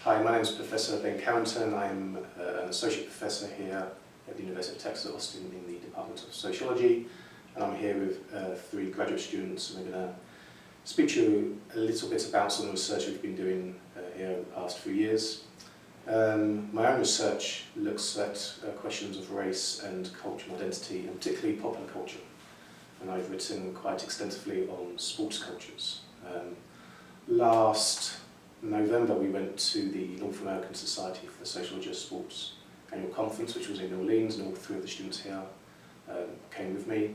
Hi, my name is Professor Ben Carrington. I'm an Associate Professor here at the University of Texas at Austin in the Department of Sociology, and I'm here with 3 graduate students, and we're going to speak to you a little bit about some of the research we've been doing here over the past few years. My own research looks at questions of race and cultural identity, and particularly popular culture, and I've written quite extensively on sports cultures. Last November we went to the North American Society for the Sociology of Sports annual conference, which was in New Orleans, and all 3 of the students here came with me.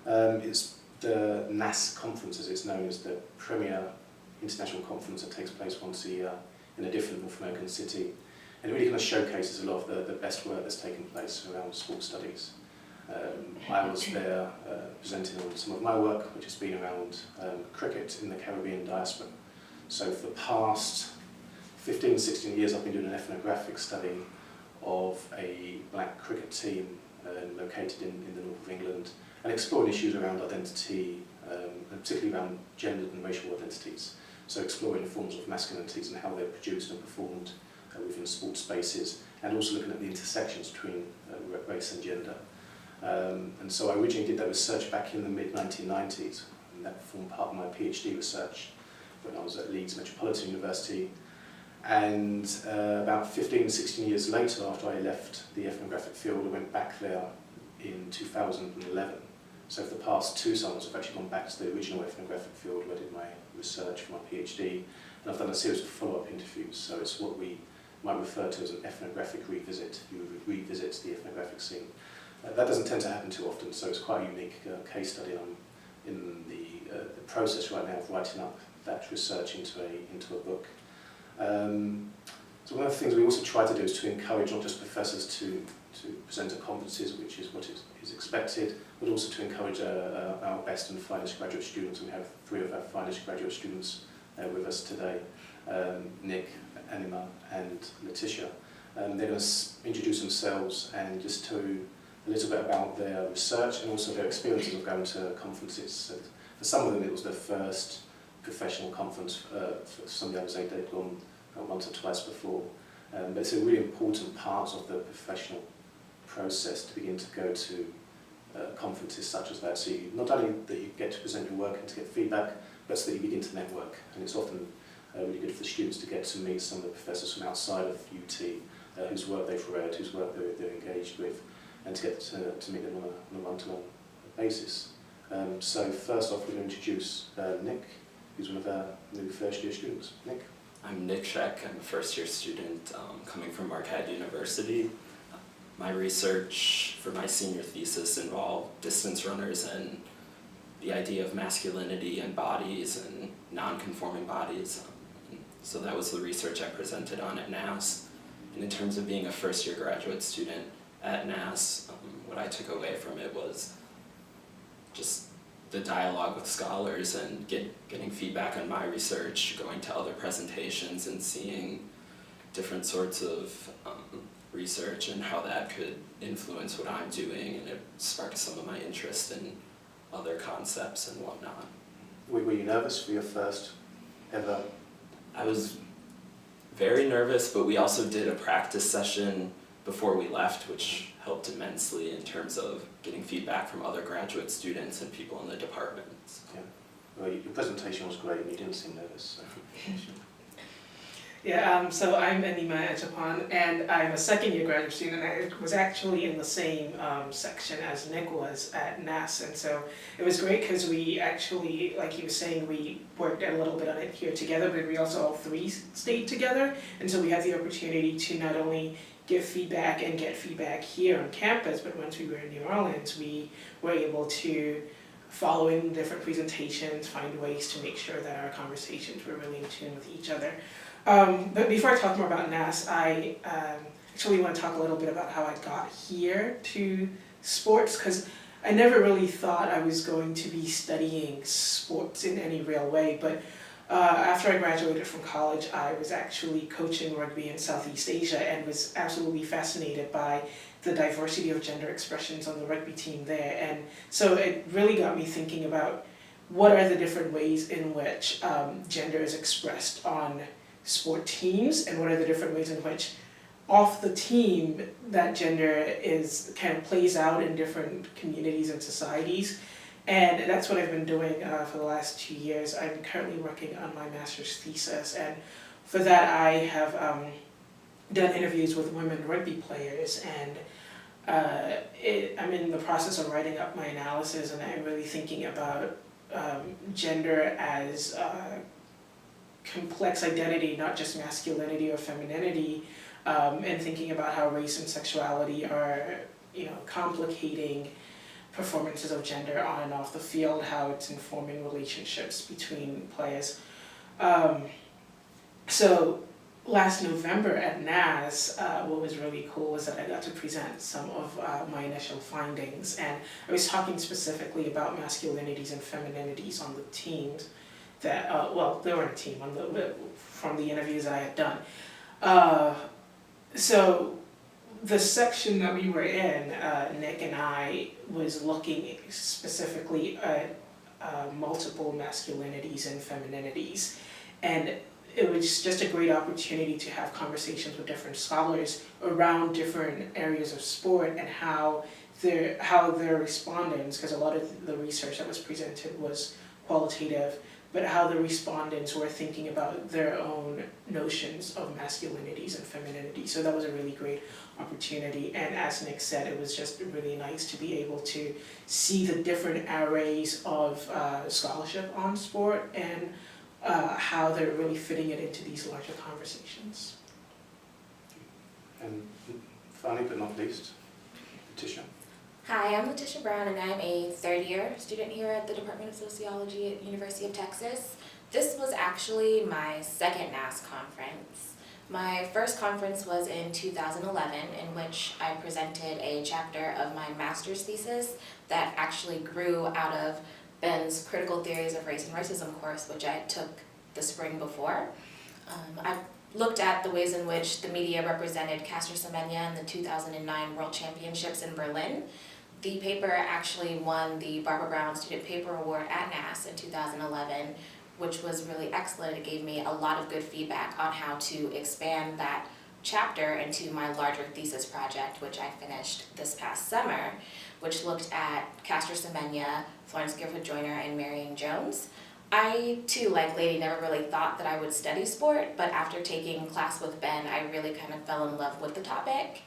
It's the NAS conference, as it's known, is the premier international conference that takes place once a year in a different North American city, and it really kind of showcases a lot of the best work that's taken place around sports studies. I was there presenting on some of my work, which has been around cricket in the Caribbean diaspora. So for the past 15, 16 years I've been doing an ethnographic study of a black cricket team located in the north of England, and exploring issues around identity, and particularly around gender and racial identities. So exploring forms of masculinities and how they're produced and performed within sports spaces, and also looking at the intersections between race and gender. And so I originally did that research back in the mid-1990s, and that formed part of my PhD research when I was at Leeds Metropolitan University. And about 15, 16 years later, after I left the ethnographic field, I went back there in 2011. So for the past 2 summers, I've actually gone back to the original ethnographic field where I did my research for my PhD, and I've done a series of follow-up interviews. So it's what we might refer to as an ethnographic revisit. You revisit the ethnographic scene. That doesn't tend to happen too often, so it's quite a unique case study. I'm in the process right now of writing up that research into a book. So one of the things we also try to do is to encourage not just professors to present at conferences, which is what is expected, but also to encourage our best and finest graduate students. And we have 3 of our finest graduate students with us today, Nick, Anima and Letitia. They're going to introduce themselves and just tell you a little bit about their research and also their experiences of going to conferences. So for some of them it was their first professional conference. For some of the others they'd gone once or twice before. But it's a really important part of the professional process to begin to go to conferences such as that. So not only that you get to present your work and to get feedback, but so that you begin to network. And it's often really good for the students to get to meet some of the professors from outside of UT, whose work they've read, whose work they're engaged with, and to get to meet them on a one-to-one basis. So first off, we're going to introduce Nick, who's one of our new first-year students. Nick? I'm Nick Sheck. I'm a first-year student coming from Marquette University. My research for my senior thesis involved distance runners and the idea of masculinity and bodies and non-conforming bodies. So that was the research I presented on at NAS. And in terms of being a first-year graduate student at NAS, what I took away from it was just the dialogue with scholars and getting feedback on my research, going to other presentations and seeing different sorts of research and how that could influence what I'm doing, and it sparked some of my interest in other concepts and whatnot. Were you nervous for your first ever? I was very nervous, but we also did a practice session before we left, which helped immensely in terms of getting feedback from other graduate students and people in the department. Yeah. Well, your presentation was great and you didn't seem nervous. So. Yeah, so I'm Anima and I'm a second-year graduate student. I was actually in the same section as Nick was at NAS, and so it was great because we actually, like he was saying, we worked a little bit on it here together, but we also all 3 stayed together, and so we had the opportunity to not only give feedback and get feedback here on campus, but once we were in New Orleans, we were able to, following different presentations, find ways to make sure that our conversations were really in tune with each other. But before I talk more about NAS, I actually want to talk a little bit about how I got here to sports, because I never really thought I was going to be studying sports in any real way, but after I graduated from college, I was actually coaching rugby in Southeast Asia and was absolutely fascinated by the diversity of gender expressions on the rugby team there. And so it really got me thinking about what are the different ways in which gender is expressed on sport teams and what are the different ways in which off the team that gender is kind of plays out in different communities and societies. And that's what I've been doing for the last 2 years. I'm currently working on my master's thesis, and for that I have done interviews with women rugby players, and I'm in the process of writing up my analysis, and I'm really thinking about gender as complex identity, not just masculinity or femininity, and thinking about how race and sexuality are, complicating performances of gender on and off the field, how it's informing relationships between players. So last November at NAS, what was really cool was that I got to present some of my initial findings, and I was talking specifically about masculinities and femininities on the teams that, they were a team from the interviews that I had done. So the section that we were in, Nick and I, was looking specifically at multiple masculinities and femininities, and it was just a great opportunity to have conversations with different scholars around different areas of sport and how their respondents, because a lot of the research that was presented was qualitative, but how the respondents were thinking about their own notions of masculinities and femininity. So that was a really great opportunity, and as Nick said, it was just really nice to be able to see the different arrays of scholarship on sport and how they're really fitting it into these larger conversations. And finally but not least, Letitia. Hi, I'm Letitia Brown, and I'm a third-year student here at the Department of Sociology at University of Texas. This was actually my second NAS conference. My first conference was in 2011, in which I presented a chapter of my master's thesis that actually grew out of Ben's Critical Theories of Race and Racism course, which I took the spring before. I looked at the ways in which the media represented Caster Semenya in the 2009 World Championships in Berlin. The paper actually won the Barbara Brown Student Paper Award at NAS in 2011, which was really excellent. It gave me a lot of good feedback on how to expand that chapter into my larger thesis project, which I finished this past summer, which looked at Caster Semenya, Florence Gifford Joyner, and Marion Jones. I, too, like Lady, never really thought that I would study sport, but after taking class with Ben, I really kind of fell in love with the topic.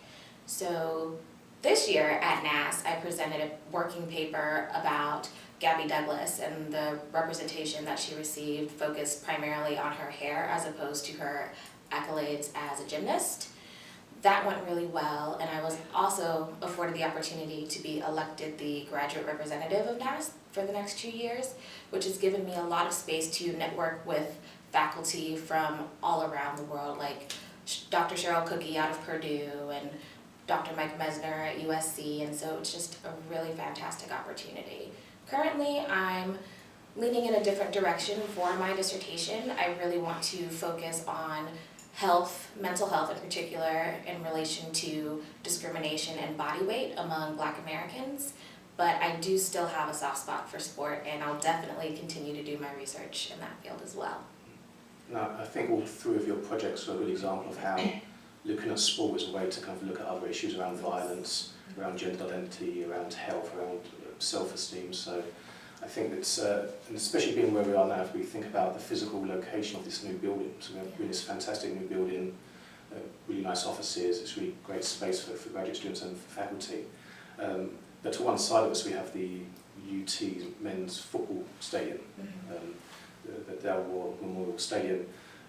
So this year at NAS, I presented a working paper about Gabby Douglas, and the representation that she received focused primarily on her hair as opposed to her accolades as a gymnast. That went really well, and I was also afforded the opportunity to be elected the graduate representative of NAS for the next 2 years, which has given me a lot of space to network with faculty from all around the world, like Dr. Cheryl Cookie out of Purdue and Dr. Mike Mesner at USC, and so it's just a really fantastic opportunity. Currently, I'm leaning in a different direction for my dissertation. I really want to focus on health, mental health in particular, in relation to discrimination and body weight among Black Americans, but I do still have a soft spot for sport, and I'll definitely continue to do my research in that field as well. Now, I think all three of your projects are a good example of how looking at sport is a way to kind of look at other issues around violence, around gender identity, around health, around self-esteem. So I think it's, and especially being where we are now, if we think about the physical location of this new building. So we have this fantastic new building, really nice offices, it's really great space for graduate students and for faculty. But to one side of us we have the UT men's football stadium, the Dale War Memorial Stadium,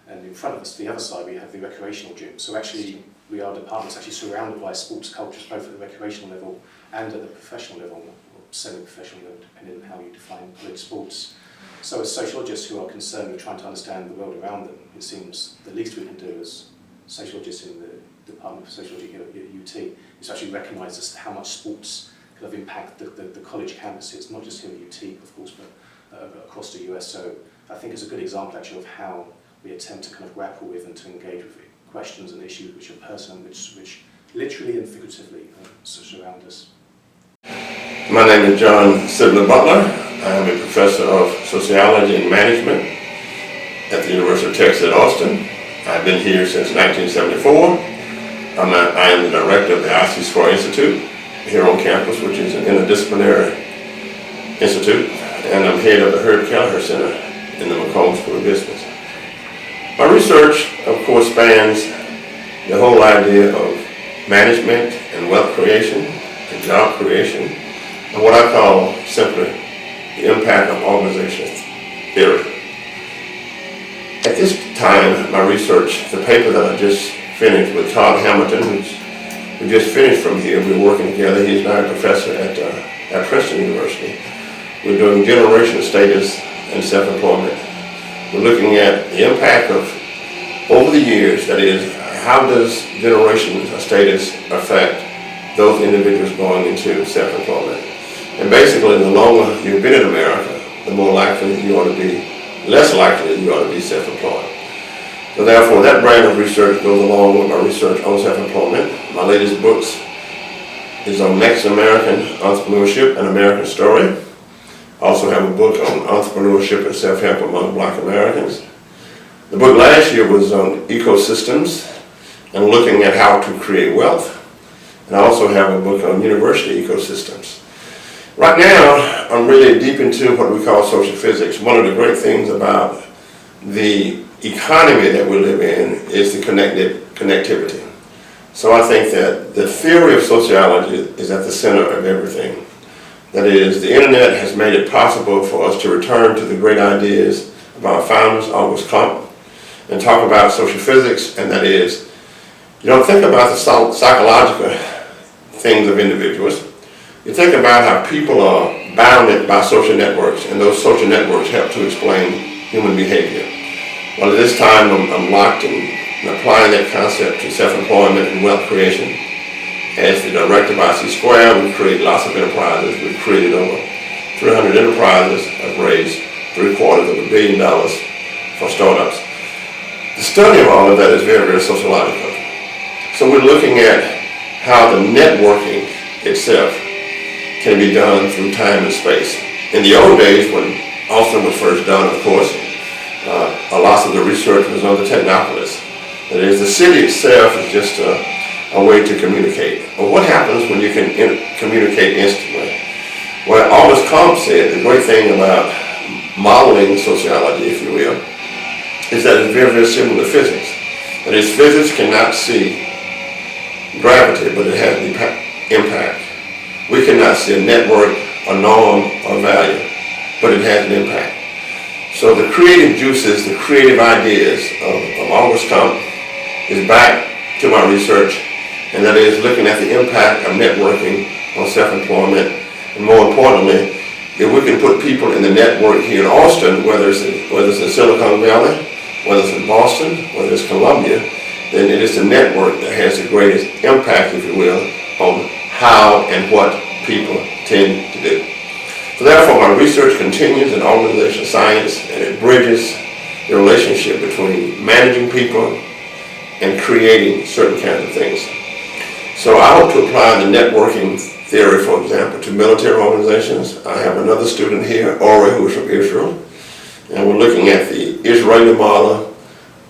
and in front of us, the other side, we have the recreational gym. So actually, our department's actually surrounded by sports cultures, both at the recreational level and at the professional level, or semi-professional level, depending on how you define college sports. So as sociologists who are concerned with trying to understand the world around them, it seems the least we can do as sociologists in the Department of Sociology here at UT is actually recognise just how much sports kind of impact the college campuses, not just here at UT, of course, but across the US. So I think it's a good example, actually, of how we attempt to kind of grapple with and to engage with questions and issues which are personal, which literally and figuratively surround us. My name is John Sibler Butler. I am a professor of sociology and management at the University of Texas at Austin, I've been here since 1974. I am the director of the IC Square Institute here on campus, which is an interdisciplinary institute, and I'm head of the Herb Kelleher Center in the Macomb School of Business. My research, of course, spans the whole idea of management and wealth creation and job creation, and what I call simply the impact of organizational theory. At this time, my research, the paper that I just finished with Todd Hamilton, who just finished from here, we're working together. He's now a professor at Princeton University. We're doing generation status and self-employment. We're looking at the impact of, over the years, that is, how does generation status affect those individuals going into self-employment? And basically, the longer you've been in America, the more likely you ought to be, less likely you ought to be self-employed. So therefore, that brand of research goes along with my research on self-employment. My latest books is on Mexican American entrepreneurship, an American story. I also have a book on entrepreneurship and self-help among Black Americans. The book last year was on ecosystems and looking at how to create wealth. And I also have a book on university ecosystems. Right now, I'm really deep into what we call social physics. One of the great things about the economy that we live in is the connectivity. So I think that the theory of sociology is at the center of everything. That is, the internet has made it possible for us to return to the great ideas of our founders, Auguste Comte, and talk about social physics, and that is, you don't think about the psychological things of individuals. You think about how people are bounded by social networks, and those social networks help to explain human behavior. Well, at this time, I'm locked in applying that concept to self-employment and wealth creation. As the director of IC Square, we create lots of enterprises. We've created over 300 enterprises. I've raised $750 million for startups. The study of all of that is very, very sociological. So we're looking at how the networking itself can be done through time and space. In the old days, when Austin was first done, of course, a lot of the research was on the technopolis. That is, the city itself is just a way to communicate. But what happens when you can communicate instantly? Well, Auguste Comte said the great thing about modeling sociology, if you will, is that it's very, very similar to physics. That is, physics cannot see gravity, but it has impact. We cannot see a network, a norm, or value, but it has an impact. So the creative juices, the creative ideas of Auguste Comte is back to my research, and that is looking at the impact of networking on self-employment, and more importantly, if we can put people in the network here in Austin, whether it's in Silicon Valley, whether it's in Boston, whether it's Columbia, then it is the network that has the greatest impact, if you will, on how and what people tend to do. So therefore, my research continues in organizational science, and it bridges the relationship between managing people and creating certain kinds of things. So I hope to apply the networking theory, for example, to military organizations. I have another student here, Ori, who is from Israel, and we're looking at the Israeli model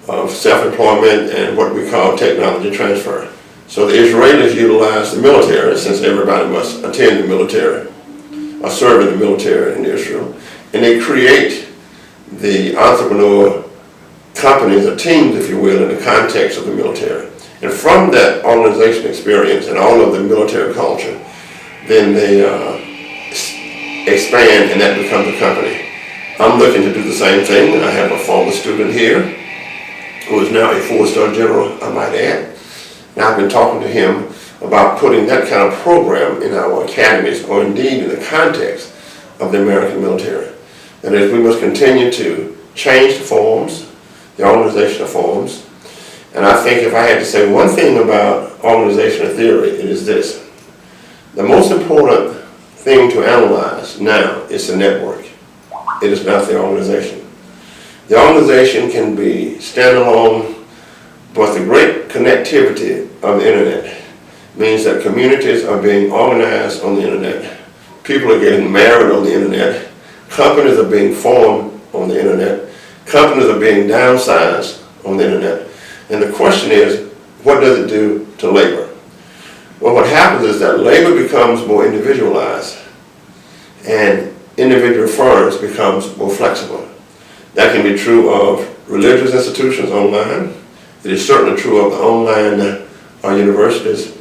of self-employment and what we call technology transfer. So the Israelis utilize the military, since everybody must attend the military or serve in the military in Israel, and they create the entrepreneur companies or teams, if you will, in the context of the military. And from that organization experience and all of the military culture, then they expand, and that becomes a company. I'm looking to do the same thing. I have a former student here who is now a 4-star general, I might add. And I've been talking to him about putting that kind of program in our academies, or indeed in the context of the American military. That is, we must continue to change the forms, the organizational forms. And I think if I had to say one thing about organizational theory, it is this. The most important thing to analyze now is the network. It is not the organization. The organization can be standalone, but the great connectivity of the internet means that communities are being organized on the internet. People are getting married on the internet. Companies are being formed on the internet. Companies are being downsized on the internet. And the question is, what does it do to labor? Well, what happens is that labor becomes more individualized and individual firms becomes more flexible. That can be true of religious institutions online. It is certainly true of the online universities,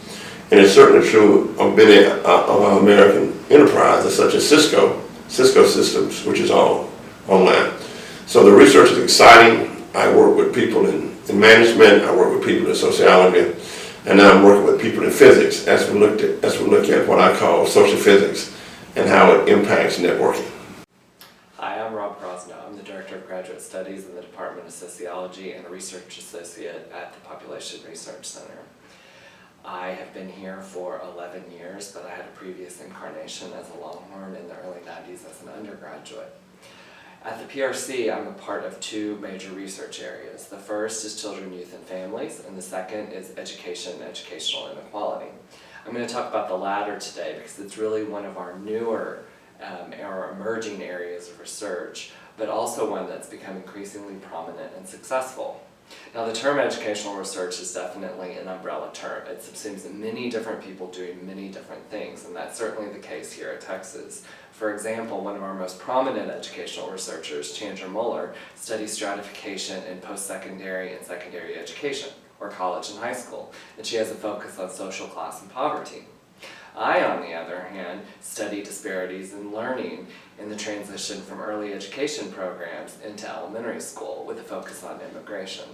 and it's certainly true of many of our American enterprises such as Cisco Systems, which is all online. So the research is exciting. I work with people in management, I work with people in sociology, and now I'm working with people in physics as we look at what I call social physics and how it impacts networking. Hi, I'm Rob Crosno. I'm the Director of Graduate Studies in the Department of Sociology and a Research Associate at the Population Research Center. I have been here for 11 years, but I had a previous incarnation as a Longhorn in the early 90s as an undergraduate. At the PRC, I'm a part of two major research areas. The first is children, youth, and families, and the second is education and educational inequality. I'm going to talk about the latter today because it's really one of our newer or emerging areas of research, but also one that's become increasingly prominent and successful. Now, the term educational research is definitely an umbrella term. It subsumes many different people doing many different things, and that's certainly the case here at Texas. For example, one of our most prominent educational researchers, Chandra Muller, studies stratification in post-secondary and secondary education, or college and high school, and she has a focus on social class and poverty. I, on the other hand, study disparities in learning in the transition from early education programs into elementary school with a focus on immigration.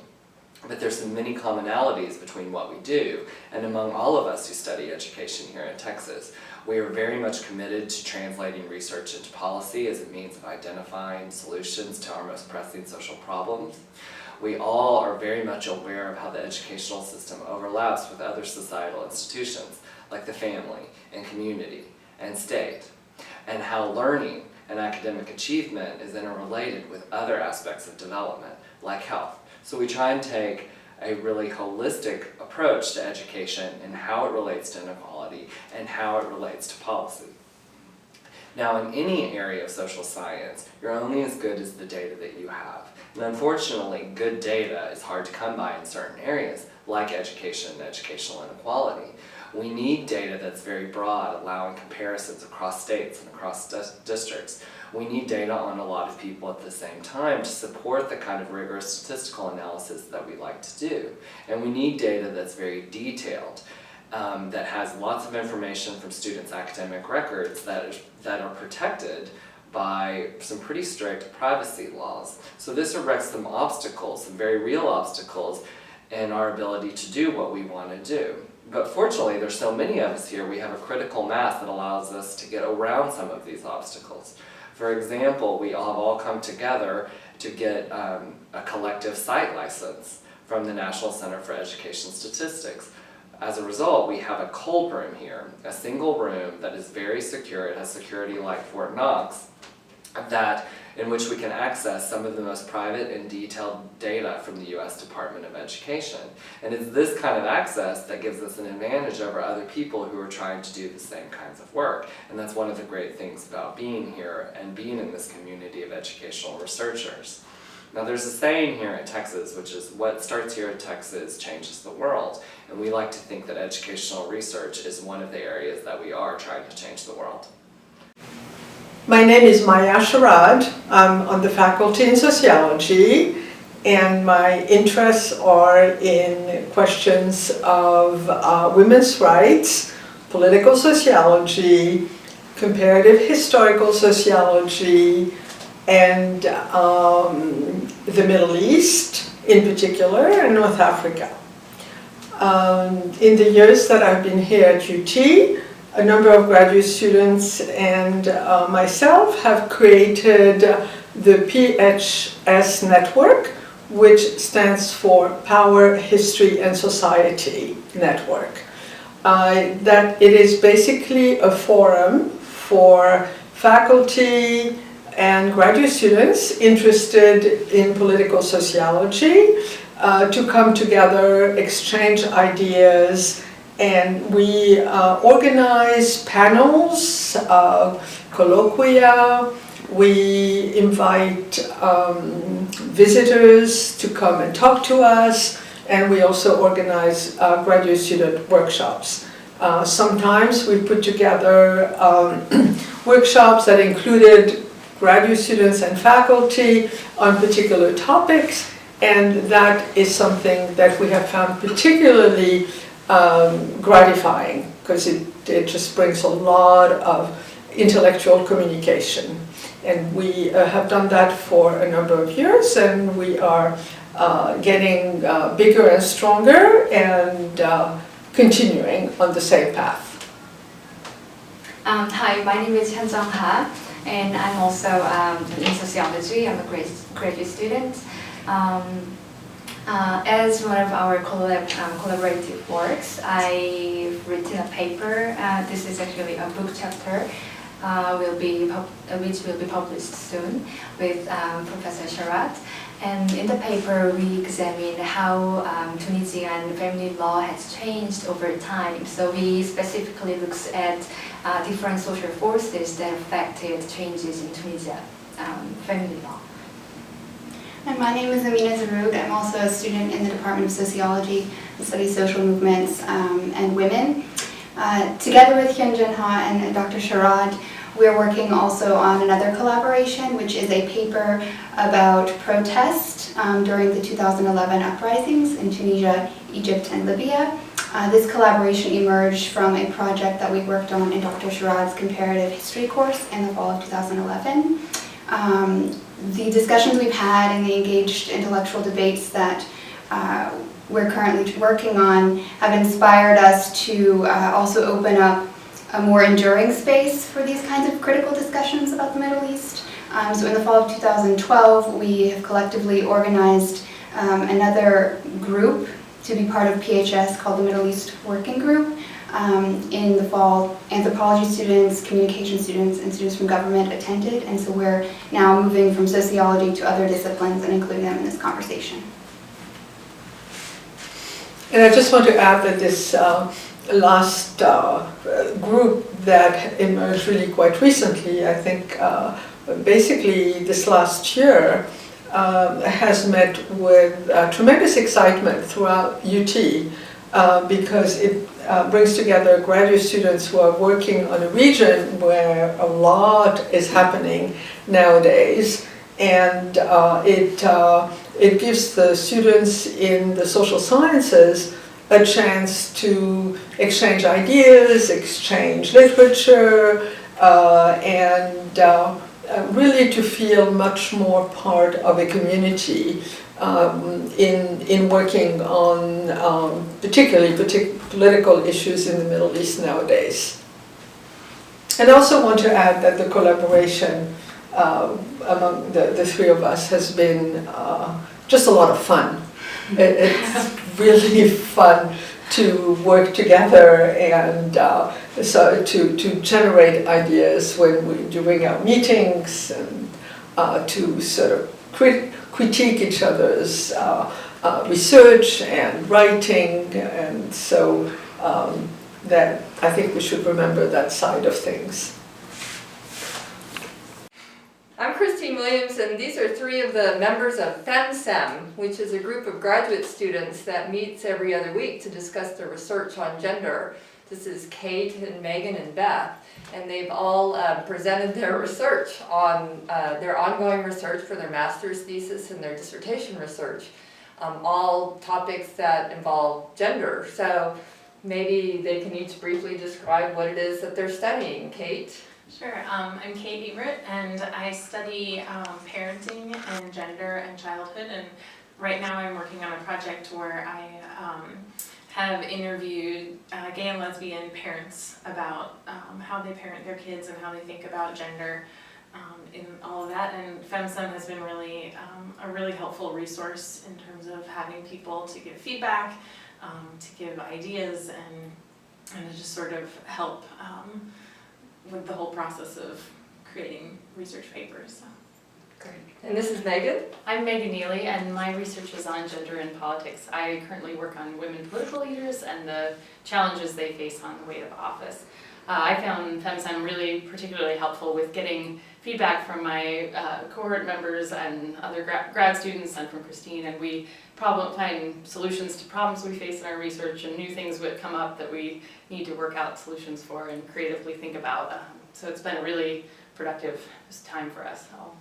But there's some many commonalities between what we do, and among all of us who study education here in Texas, we are very much committed to translating research into policy as a means of identifying solutions to our most pressing social problems. We all are very much aware of how the educational system overlaps with other societal institutions, like the family and community and state, and how learning and academic achievement is interrelated with other aspects of development, like health. So we try and take a really holistic approach to education and how it relates to inequality and how it relates to policy. Now, in any area of social science, you're only as good as the data that you have. And unfortunately, good data is hard to come by in certain areas, like education and educational inequality. We need data that's very broad, allowing comparisons across states and across districts. We need data on a lot of people at the same time to support the kind of rigorous statistical analysis that we like to do. And we need data that's very detailed, that has lots of information from students' academic records that are protected by some pretty strict privacy laws. So this erects some obstacles, some very real obstacles, in our ability to do what we want to do. But fortunately, there's so many of us here, we have a critical mass that allows us to get around some of these obstacles. For example, we have all come together to get a collective site license from the National Center for Education Statistics. As a result, we have a cold room here, a single room that is very secure. It has security like Fort Knox, in which we can access some of the most private and detailed data from the U.S. Department of Education. And it's this kind of access that gives us an advantage over other people who are trying to do the same kinds of work. And that's one of the great things about being here and being in this community of educational researchers. Now, there's a saying here at Texas, which is, what starts here at Texas changes the world. And we like to think that educational research is one of the areas that we are trying to change the world. My name is Maya Sharad. I'm on the faculty in sociology, and my interests are in questions of women's rights, political sociology, comparative historical sociology, and the Middle East in particular, and North Africa. In the years that I've been here at UT, a number of graduate students and myself have created the PHS network, which stands for Power, History and Society Network. That it is basically a forum for faculty and graduate students interested in political sociology to come together, exchange ideas, and we organize panels, colloquia. We invite visitors to come and talk to us, and we also organize graduate student workshops. Sometimes we put together workshops that included graduate students and faculty on particular topics, and that is something that we have found particularly gratifying, because it just brings a lot of intellectual communication. And we have done that for a number of years, and we are getting bigger and stronger and continuing on the same path. Hi, my name is Hyunjung Ha, and I'm also in sociology. I'm a graduate student. As one of our collaborative works, I've written a paper. This is actually a book chapter, which will be published soon with Professor Sharat. And in the paper, we examine how Tunisian family law has changed over time. So we specifically look at different social forces that affected changes in Tunisia family law. And my name is Amina Zaroug. I'm also a student in the Department of Sociology. I study social movements and women. Together with Hyunjung Ha and Dr. Sharad, we're working also on another collaboration, which is a paper about protest during the 2011 uprisings in Tunisia, Egypt, and Libya. This collaboration emerged from a project that we worked on in Dr. Sharad's comparative history course in the fall of 2011. The discussions we've had and the engaged intellectual debates that we're currently working on have inspired us to also open up a more enduring space for these kinds of critical discussions about the Middle East. So in the fall of 2012, we have collectively organized another group to be part of PHS called the Middle East Working Group. In the fall, anthropology students, communication students, and students from government attended, and so we're now moving from sociology to other disciplines and including them in this conversation. And I just want to add that this last group that emerged really quite recently, I think basically this last year, has met with tremendous excitement throughout UT because it brings together graduate students who are working on a region where a lot is happening nowadays, and it gives the students in the social sciences a chance to exchange ideas, exchange literature, and really to feel much more part of a community in working on particularly political issues in the Middle East nowadays. And I also want to add that the collaboration among the three of us has been just a lot of fun. It's really fun to work together and so to generate ideas when we're doing our meetings, and to sort of critique each other's research and writing, and so that I think we should remember that side of things. I'm Christine Williams, and these are three of the members of FemSem, which is a group of graduate students that meets every other week to discuss their research on gender. This is Kate and Megan and Beth, and they've all presented their research on their ongoing research for their master's thesis and their dissertation research, all topics that involve gender. So maybe they can each briefly describe what it is that they're studying. Kate? Sure. I'm Kate Everett, and I study parenting and gender and childhood, and right now I'm working on a project where I have interviewed gay and lesbian parents about how they parent their kids and how they think about gender in all of that, and FemSem has been really a really helpful resource in terms of having people to give feedback, to give ideas, and to just sort of help with the whole process of creating research papers. So. Great. And this is Megan? I'm Megan Neely, and my research is on gender and politics. I currently work on women political leaders and the challenges they face on the way to office. I found FemSem really particularly helpful with getting feedback from my cohort members and other grad students and from Christine, and we find solutions to problems we face in our research and new things that come up that we need to work out solutions for and creatively think about. So it's been a really productive time for us all.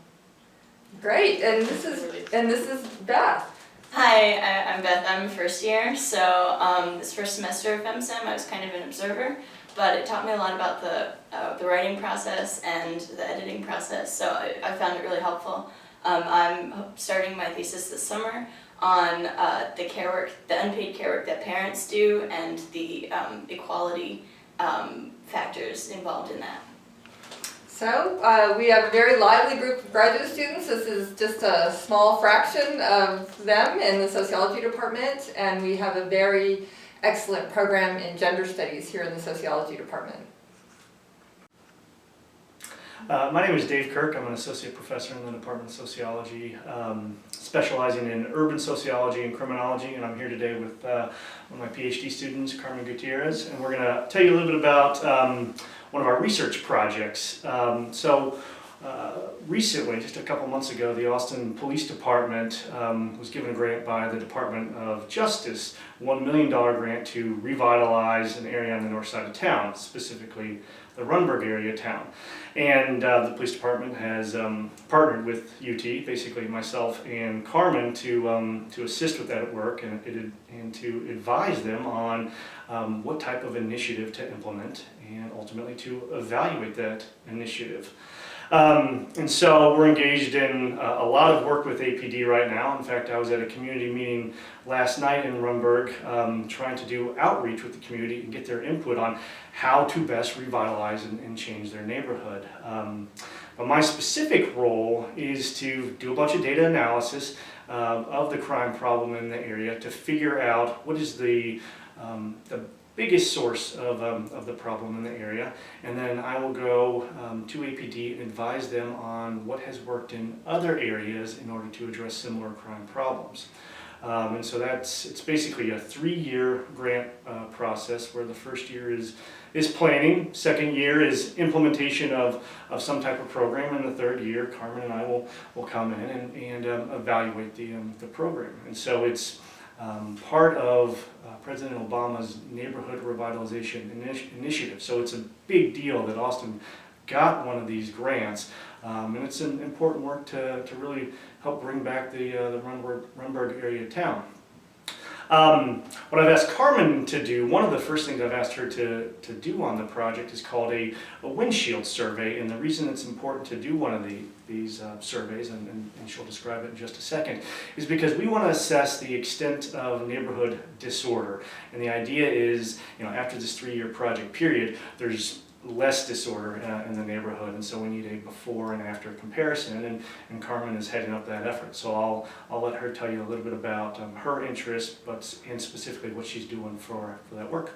Great, and this is Beth. Hi, I'm Beth. I'm a first year. So this first semester of FemSem, I was kind of an observer, but it taught me a lot about the writing process and the editing process. So I found it really helpful. I'm starting my thesis this summer on the unpaid care work that parents do, and the equality factors involved in that. So we have a very lively group of graduate students. This is just a small fraction of them in the sociology department, and we have a very excellent program in gender studies here in the sociology department. My name is Dave Kirk. I'm an associate professor in the Department of Sociology, specializing in urban sociology and criminology, and I'm here today with one of my PhD students, Carmen Gutierrez, and we're going to tell you a little bit about one of our research projects. Recently, just a couple months ago, the Austin Police Department was given a grant by the Department of Justice, $1 million grant to revitalize an area on the north side of town, specifically the Runberg area town. And the police department has partnered with UT, basically myself and Carmen, to assist with that work and to advise them on what type of initiative to implement and ultimately to evaluate that initiative. And so we're engaged in a lot of work with APD right now. In fact, I was at a community meeting last night in Runberg trying to do outreach with the community and get their input on how to best revitalize and change their neighborhood. But my specific role is to do a bunch of data analysis of the crime problem in the area to figure out what is the biggest source of the problem in the area, and then I will go to APD and advise them on what has worked in other areas in order to address similar crime problems. And so it's basically a 3-year grant process where the first year is planning, second year is implementation of some type of program, and the third year Carmen and I will come in and evaluate the program. And so it's part of President Obama's neighborhood revitalization initiative. So it's a big deal that Austin got one of these grants, and it's an important work to really help bring back the Runberg area town. What I've asked Carmen to do, one of the first things I've asked her to do on the project is called a windshield survey, and the reason it's important to do one of these surveys, and she'll describe it in just a second, is because we want to assess the extent of neighborhood disorder. And the idea is, after this 3-year project period, there's less disorder in the neighborhood, and so we need a before and after comparison, and Carmen is heading up that effort. So I'll let her tell you a little bit about her interest, and specifically what she's doing for that work.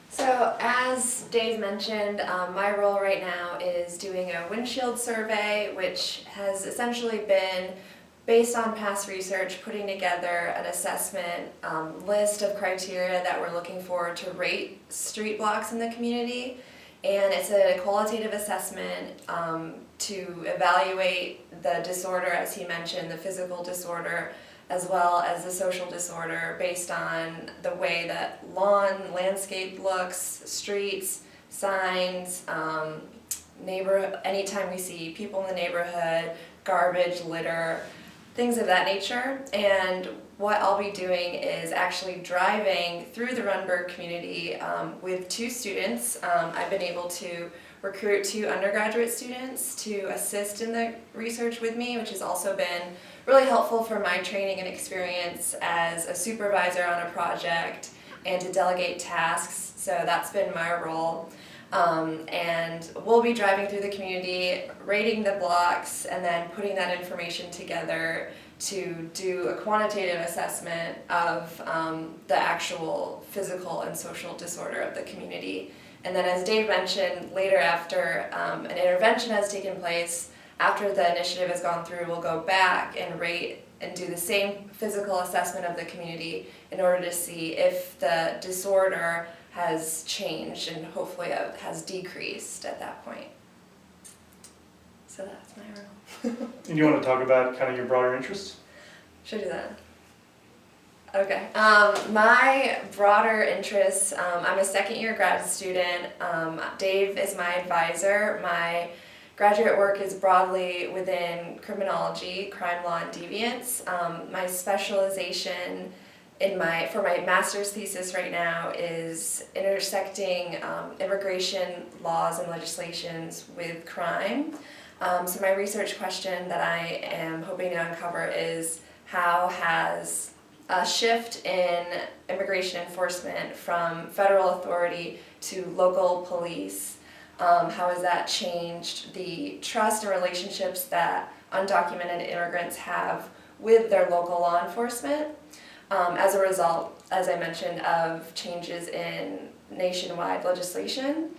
So as Dave mentioned, my role right now is doing a windshield survey, which has essentially been based on past research, putting together an assessment list of criteria that we're looking for to rate street blocks in the community. And it's a qualitative assessment to evaluate the disorder, as he mentioned, the physical disorder, as well as the social disorder based on the way that landscape looks, streets, signs, anytime we see people in the neighborhood, garbage, litter, things of that nature. And what I'll be doing is actually driving through the Runberg community with 2 students. I've been able to recruit 2 undergraduate students to assist in the research with me, which has also been really helpful for my training and experience as a supervisor on a project and to delegate tasks. So that's been my role. And we'll be driving through the community, rating the blocks, and then putting that information together to do a quantitative assessment of the actual physical and social disorder of the community. And then, as Dave mentioned, later after an intervention has taken place, after the initiative has gone through, we'll go back and rate and do the same physical assessment of the community in order to see if the disorder has changed and hopefully has decreased at that point. So that's my role. And you want to talk about kind of your broader interests? Should I do that? Okay. My broader interests, I'm a second-year grad student. Dave is my advisor. My graduate work is broadly within criminology, crime law, and deviance. My specialization for my master's thesis right now is intersecting immigration laws and legislations with crime. So my research question that I am hoping to uncover is, how has a shift in immigration enforcement from federal authority to local police, how has that changed the trust and relationships that undocumented immigrants have with their local law enforcement as a result, as I mentioned, of changes in nationwide legislation?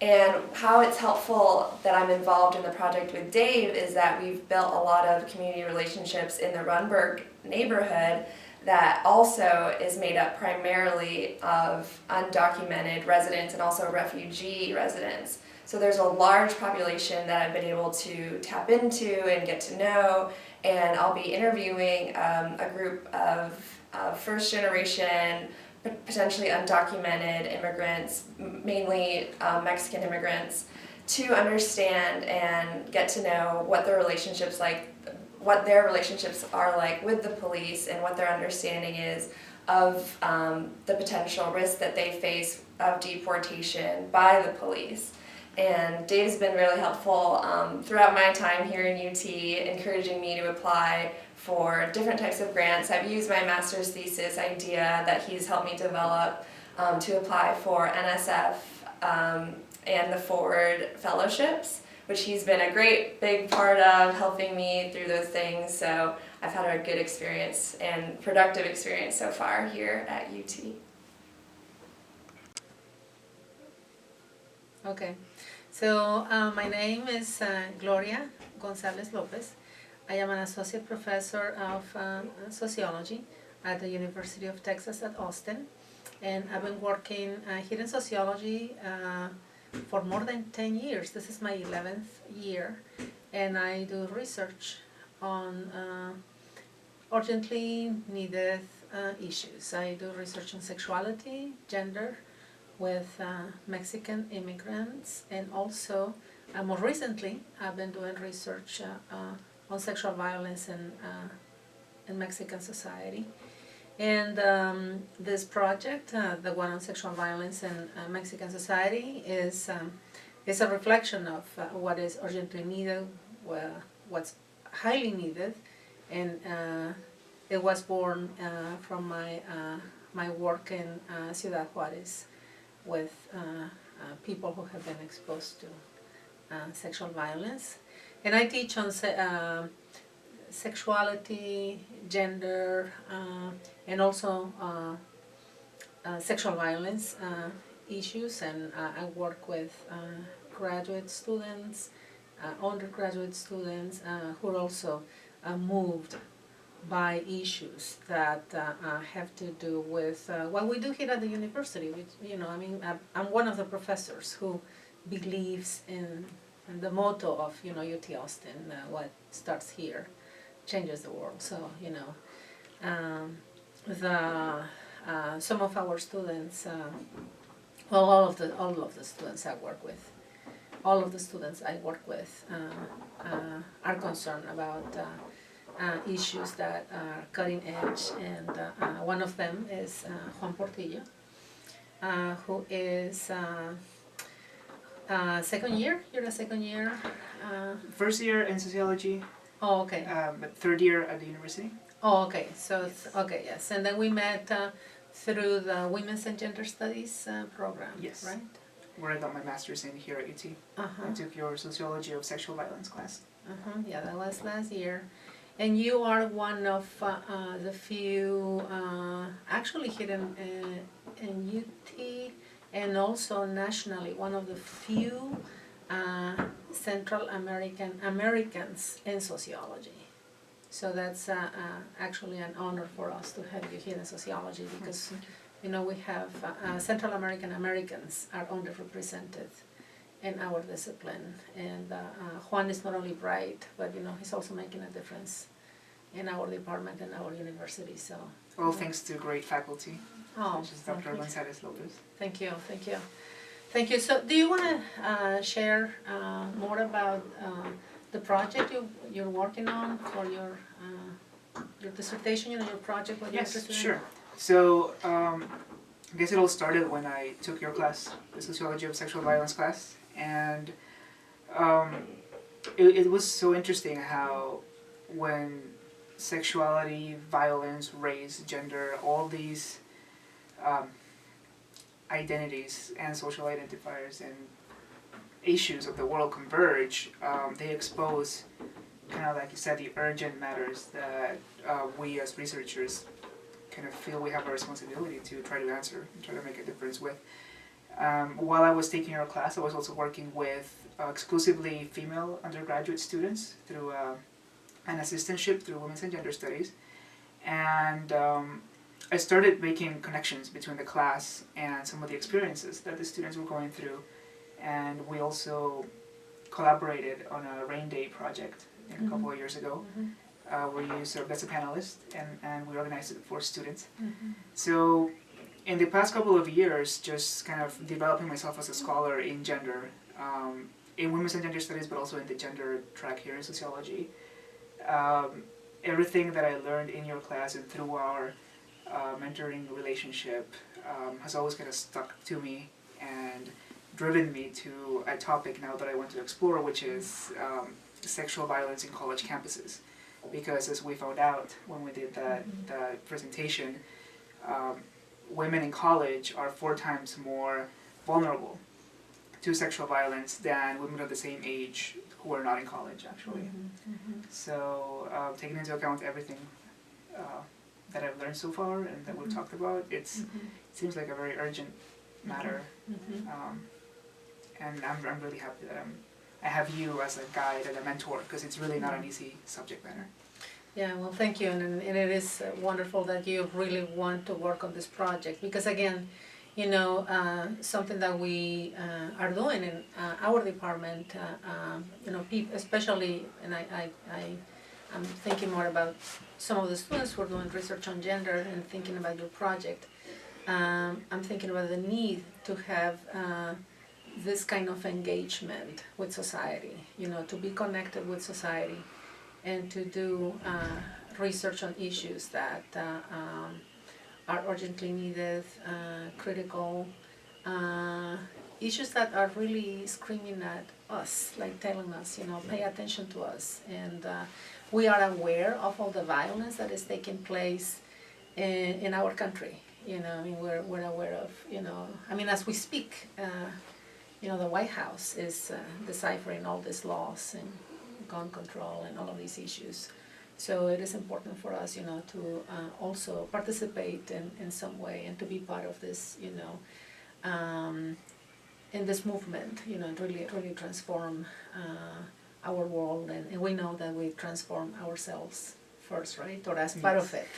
And how it's helpful that I'm involved in the project with Dave is that we've built a lot of community relationships in the Runberg neighborhood that also is made up primarily of undocumented residents and also refugee residents. So there's a large population that I've been able to tap into and get to know, and I'll be interviewing a group of first generation, potentially undocumented immigrants, mainly Mexican immigrants, to understand and get to know what their relationships are like with the police, and what their understanding is of the potential risk that they face of deportation by the police. And Dave's been really helpful throughout my time here in UT, encouraging me to apply for different types of grants. I've used my master's thesis idea that he's helped me develop to apply for NSF and the Forward Fellowships, which he's been a great big part of helping me through those things. So I've had a good experience and productive experience so far here at UT. Okay, so my name is Gloria Gonzalez Lopez. I am an associate professor of sociology at the University of Texas at Austin, and I've been working here in sociology for more than 10 years. This is my 11th year, and I do research on urgently needed issues. I do research on sexuality, gender, with Mexican immigrants, and also more recently I've been doing research on sexual violence in Mexican society. And this project, the one on sexual violence in Mexican society, is a reflection of what is urgently needed, what's highly needed, and it was born from my work in Ciudad Juarez with people who have been exposed to sexual violence. And I teach on sexuality, gender, and also sexual violence issues, and I work with graduate students, undergraduate students who are also moved by issues that have to do with what we do here at the university. Which, I'm one of the professors who believes in the motto of UT Austin, what starts here changes the world. So some of our students, all of the students I work with, are concerned about issues that are cutting edge, and one of them is Juan Portillo, who is second year. You're a second year. First year in sociology. Oh, okay. But third year at the university. Oh, okay. So it's okay. Yes, and then we met through the Women's and Gender Studies program. Yes. Right. Where I got my master's in here at UT. I took your sociology of sexual violence class. Yeah, that was last year. And you are one of the few, actually here in UT, and also nationally, one of the few Central American Americans in sociology. So that's actually an honor for us to have you here in sociology, because we have Central American Americans are underrepresented in our discipline, and Juan is not only bright, but he's also making a difference in our department and our university. So all thanks to great faculty, Oh, such as Dr. Gonzalez Lopez. thank you, thank you. Thank you. So do you want to share more about the project you're working on for your dissertation, your project, what you're Yes, interested in? sure. So, I guess it all started when I took your class, the Sociology of Sexual Violence class, and it was so interesting how when sexuality, violence, race, gender, all these identities and social identifiers and issues of the world converge, they expose, kind of like you said, the urgent matters that we as researchers kind of feel we have a responsibility to try to answer and try to make a difference with. While I was taking our class, I was also working with exclusively female undergraduate students through an assistantship through Women's and Gender Studies. And I started making connections between the class and some of the experiences that the students were going through. And we also collaborated on a Rain Day project a couple of years ago, where you served as a panelist, and we organized it for students. So in the past couple of years, just kind of developing myself as a scholar in gender, in Women's and Gender Studies, but also in the gender track here in sociology. Everything that I learned in your class and through our mentoring relationship has always kind of stuck to me and driven me to a topic now that I want to explore, which is sexual violence in college campuses. Because as we found out when we did that presentation, women in college are 4 times more vulnerable to sexual violence than women of the same age who are not in college, actually. So taking into account everything that I've learned so far and that we've talked about, it seems like a very urgent matter. And I'm really happy that I have you as a guide and a mentor, because it's really not an easy subject matter. Yeah, well, thank you, and it is wonderful that you really want to work on this project, because again, you know, something that we are doing in our department, you know, especially, and I'm thinking more about some of the students who are doing research on gender and thinking about your project. I'm thinking about the need to have this kind of engagement with society, you know, to be connected with society and to do research on issues that are urgently needed, critical, issues that are really screaming at us, like telling us, you know, pay attention to us. And we are aware of all the violence that is taking place in our country. You know, I mean, we're aware of, you know, I mean, as we speak, you know, the White House is deciphering all these laws and gun control and all of these issues. So it is important for us, you know, to also participate in some way and to be part of this, you know, in this movement, you know, really transform our world. And we know that we transform ourselves first, right? Or as part of it,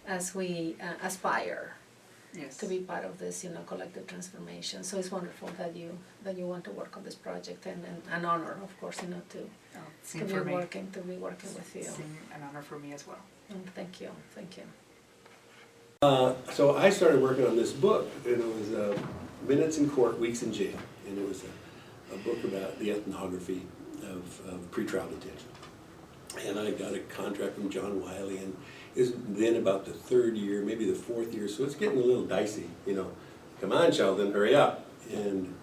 as we aspire to be part of this, you know, collective transformation. So it's wonderful that you want to work on this project, and an honor, of course, you know, to be working with you. It's an honor for me as well. Thank you. So I started working on this book, and it was Minutes in Court, Weeks in Jail, and it was a book about the ethnography of pretrial detention. And I got a contract from John Wiley, and it was then about the 3rd year, maybe the 4th year, so it's getting a little dicey, you know. Come on, Sheldon, hurry up. And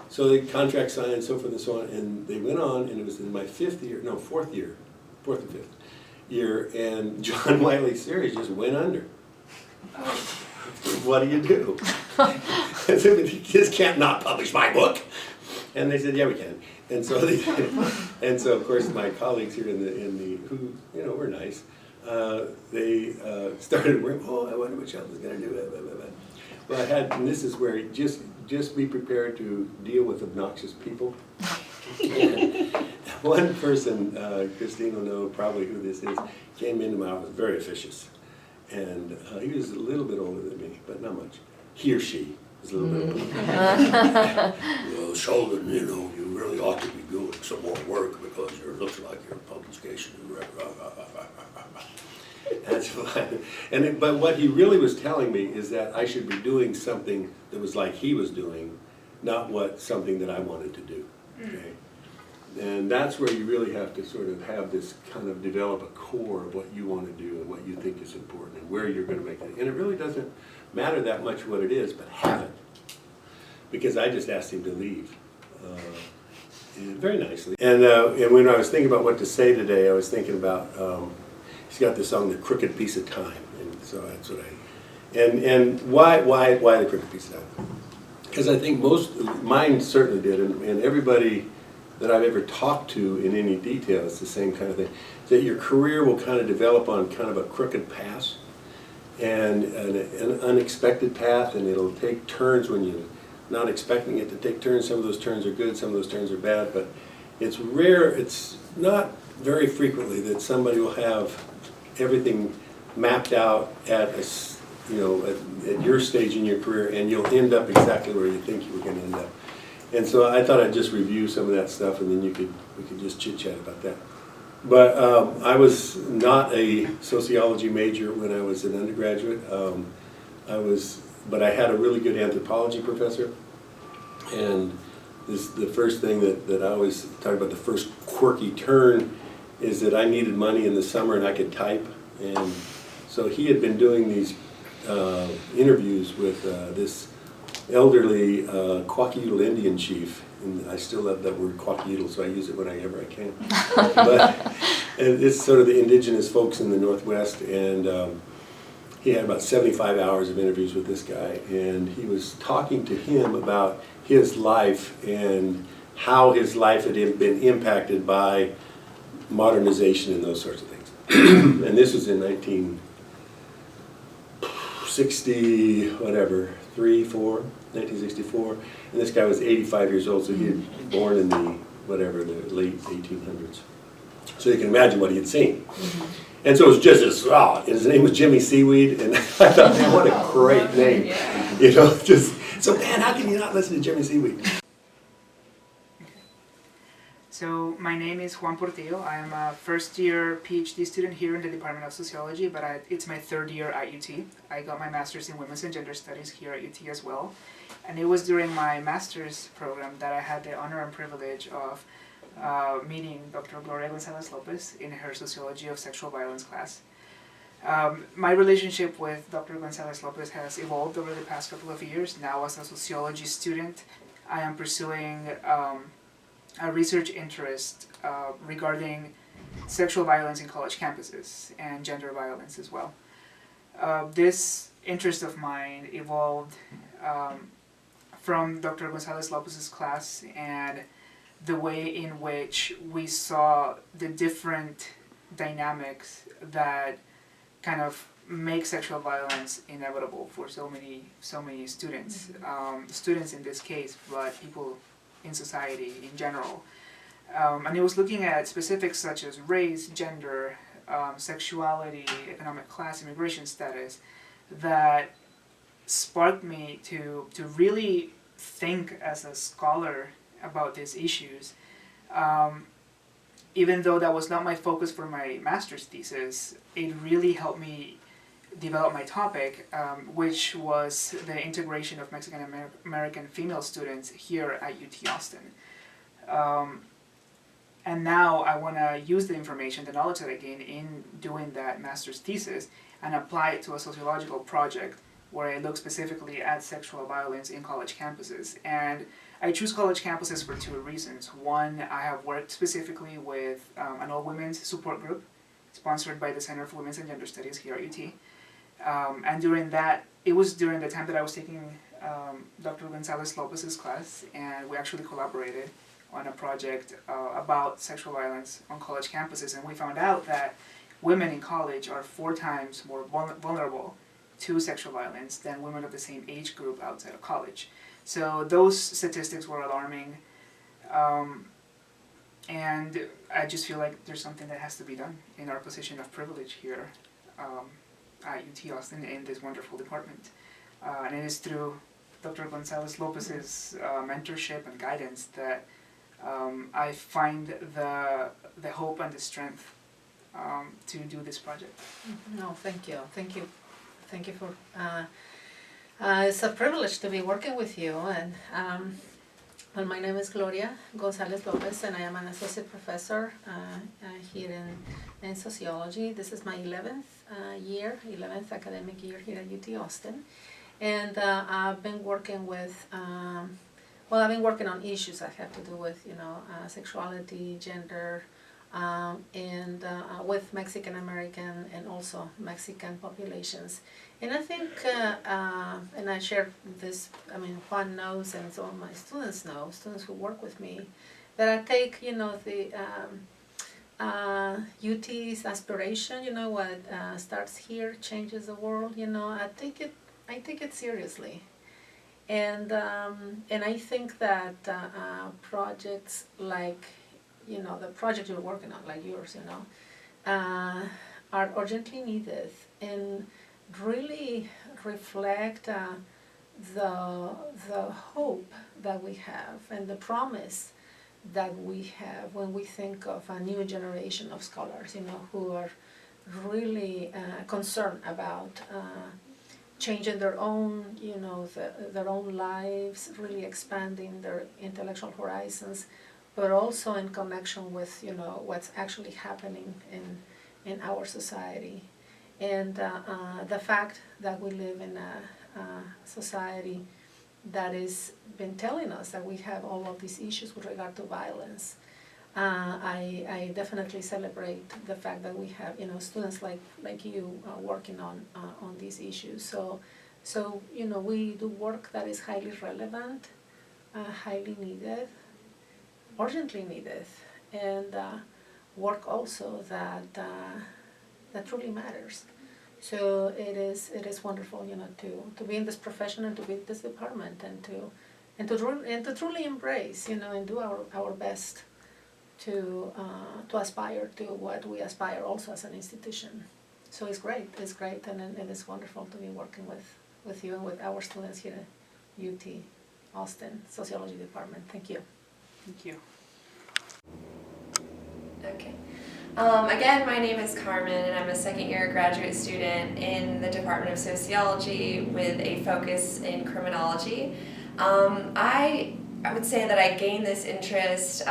so the contract signed, so forth and so on, and they went on, and it was in my 4th and 5th year, and John Wiley's series just went under. What do you do? I said, you just can't not publish my book. And they said, yeah, we can. And so they did. And so, of course, my colleagues here in the who, you know, were nice, they started working, I wonder what Sheldon's going to do. Blah, blah, blah. Well, I had, and this is where just be prepared to deal with obnoxious people. One person, Christine will know probably who this is, came into my office, very officious. And he was a little bit older than me, but not much. He or she was a little bit older. Well, Sheldon, you know, you really ought to be doing some more work because it looks like your publication. That's fine. But what he really was telling me is that I should be doing something that was like he was doing, not something that I wanted to do. Okay? And that's where you really have to sort of have this kind of develop a core of what you want to do and what you think is important and where you're going to make it. And it really doesn't matter that much what it is, but have it. Because I just asked him to leave. Very nicely. And when I was thinking about what to say today, I was thinking about, he's got this song, The Crooked Piece of Time. And so that's what and why The Crooked Piece of Time? Because I think mine certainly did, and everybody that I've ever talked to in any detail, it's the same kind of thing. That your career will kind of develop on kind of a crooked path and an unexpected path, and it'll take turns when you're not expecting it to take turns. Some of those turns are good, some of those turns are bad, but it's rare, it's not very frequently that somebody will have everything mapped out at at your stage in your career, and you'll end up exactly where you think you were going to end up. And so I thought I'd just review some of that stuff, and then we could just chit-chat about that. But I was not a sociology major when I was an undergraduate. But I had a really good anthropology professor. And the first thing that I always talk about, the first quirky turn, is that I needed money in the summer and I could type. And so he had been doing these interviews with this elderly Kwakiutl Indian chief, and I still love that word Kwakiutl, so I use it whenever I can. But it's sort of the indigenous folks in the Northwest, and he had about 75 hours of interviews with this guy, and he was talking to him about his life and how his life had been impacted by modernization and those sorts of things. And this was in 1960, whatever, 1964, and this guy was 85 years old, so he had been born in the late 1800s. So you can imagine what he had seen. And so it was just this, his name was Jimmy Seaweed, and I thought, man, what a great name. You know, so man, how can you not listen to Jimmy Seaweed? So my name is Juan Portillo. I am a first-year PhD student here in the Department of Sociology, but it's my third year at UT. I got my master's in Women's and Gender Studies here at UT as well. And it was during my master's program that I had the honor and privilege of meeting Dr. Gloria Gonzalez-Lopez in her Sociology of Sexual Violence class. My relationship with Dr. Gonzalez-Lopez has evolved over the past couple of years. Now as a sociology student, I am pursuing a research interest regarding sexual violence in college campuses and gender violence as well. This interest of mine evolved from Dr. Gonzalez-Lopez's class and the way in which we saw the different dynamics that kind of make sexual violence inevitable for so many students. Students in this case, but people in society in general. And it was looking at specifics such as race, gender, sexuality, economic class, immigration status, that sparked me to really think as a scholar about these issues. Even though that was not my focus for my master's thesis, it really helped me develop my topic, which was the integration of Mexican American female students here at UT Austin. And now I want to use the information, the knowledge that I gained in doing that master's thesis, and apply it to a sociological project where I look specifically at sexual violence in college campuses. And I choose college campuses for two reasons. One, I have worked specifically with an all-women's support group sponsored by the Center for Women's and Gender Studies here at UT. And it was during the time that I was taking Dr. Gonzalez-Lopez's class, and we actually collaborated on a project about sexual violence on college campuses, and we found out that women in college are 4 times more vulnerable to sexual violence than women of the same age group outside of college. So those statistics were alarming, and I just feel like there's something that has to be done in our position of privilege here at UT Austin in this wonderful department. And it is through Dr. Gonzalez-Lopez's mentorship and guidance that I find the hope and the strength to do this project. No, thank you, thank you, thank you for. It's a privilege to be working with you, and well, my name is Gloria Gonzalez Lopez, and I am an associate professor here in sociology. This is my 11th academic year here at UT Austin, and I've been working with. I've been working on issues that have to do with, sexuality, gender, and with Mexican American and also Mexican populations. And I think, and I share this, Juan knows and some of my students know, students who work with me, that I take, the UT's aspiration, what starts here changes the world, I take it seriously. And I think that projects like, the project you're working on, like yours, are urgently needed and really reflect the hope that we have and the promise that we have when we think of a new generation of scholars, who are really concerned about changing their own, their own lives, really expanding their intellectual horizons, but also in connection with, what's actually happening in our society. And the fact that we live in a society that has been telling us that we have all of these issues with regard to violence. I definitely celebrate the fact that we have, students like you working on these issues. So we do work that is highly relevant, highly needed, urgently needed, and work also that truly matters. So it is wonderful, to be in this profession and to be in this department and to truly embrace, and do our best to aspire to what we aspire also as an institution. So it's great, and it is wonderful to be working with you and with our students here at UT Austin Sociology Department. Thank you. Thank you. Okay. Again, my name is Carmen, and I'm a second-year graduate student in the Department of Sociology with a focus in criminology. I would say that I gained this interest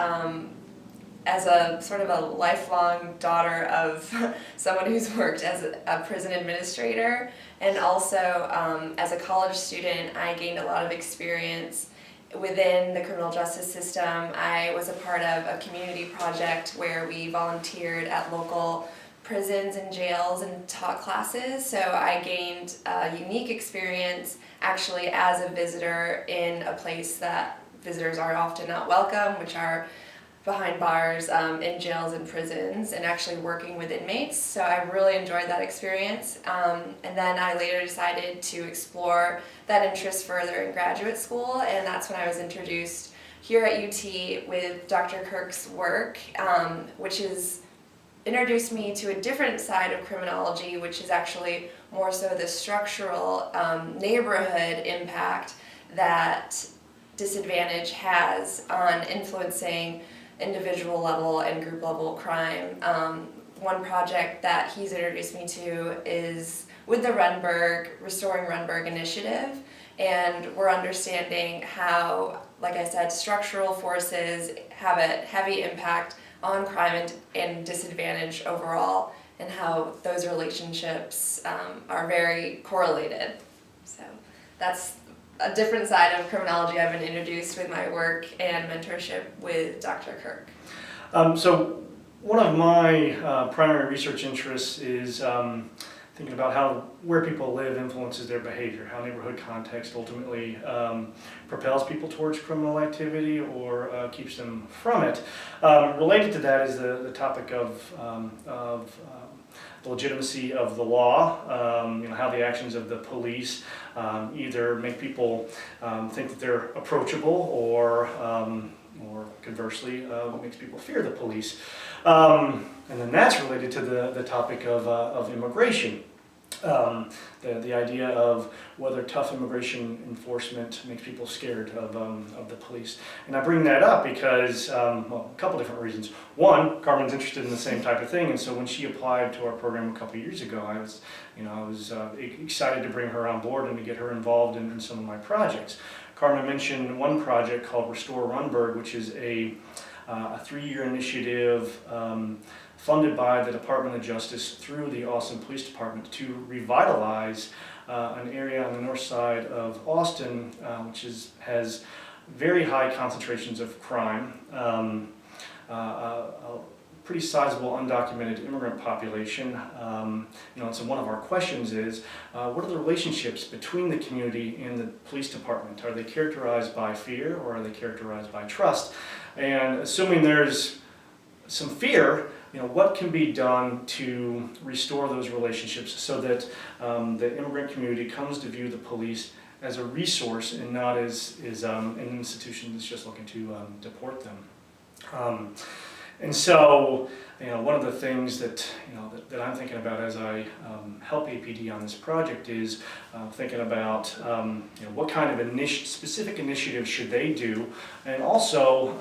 as a sort of a lifelong daughter of someone who's worked as a prison administrator, and also as a college student, I gained a lot of experience within the criminal justice system. I was a part of a community project where we volunteered at local prisons and jails and taught classes, so I gained a unique experience actually as a visitor in a place that visitors are often not welcome, which are behind bars in jails and prisons, and actually working with inmates. So I really enjoyed that experience. And then I later decided to explore that interest further in graduate school, and that's when I was introduced here at UT with Dr. Kirk's work, which has introduced me to a different side of criminology, which is actually more so the structural neighborhood impact that disadvantage has on influencing individual level and group level crime. One project that he's introduced me to is with the Restoring Runberg initiative, and we're understanding how, like I said, structural forces have a heavy impact on crime and disadvantage overall, and how those relationships are very correlated. So that's a different side of criminology I've been introduced with my work and mentorship with Dr. Kirk. So one of my primary research interests is thinking about where people live influences their behavior, how neighborhood context ultimately propels people towards criminal activity or keeps them from it. Related to that is the topic of the legitimacy of the law, how the actions of the police either make people think that they're approachable or conversely makes people fear the police. And then that's related to the topic of immigration. The idea of whether tough immigration enforcement makes people scared of the police. And I bring that up because, well, a couple different reasons. One, Carmen's interested in the same type of thing, and so when she applied to our program a couple years ago, I was excited to bring her on board and to get her involved in some of my projects. Carmen mentioned one project called Restore Runberg, which is a 3-year initiative funded by the Department of Justice through the Austin Police Department to revitalize an area on the north side of Austin, which has very high concentrations of crime, a pretty sizable undocumented immigrant population. And so one of our questions is, what are the relationships between the community and the police department? Are they characterized by fear or are they characterized by trust? And assuming there's some fear, what can be done to restore those relationships so that the immigrant community comes to view the police as a resource and not as an institution that's just looking to deport them. And so, one of the things that I'm thinking about as I help APD on this project is thinking about what kind of specific initiatives should they do, and also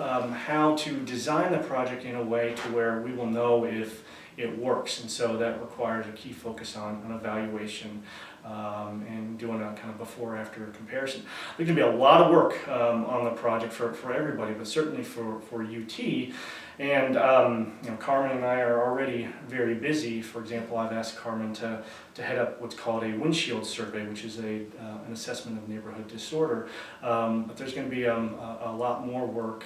how to design the project in a way to where we will know if it works. And so that requires a key focus on evaluation and doing a kind of before-after comparison. There can be a lot of work on the project for everybody, but certainly for UT. And Carmen and I are already very busy. For example, I've asked Carmen to head up what's called a windshield survey, which is an assessment of neighborhood disorder. But there's going to be a lot more work,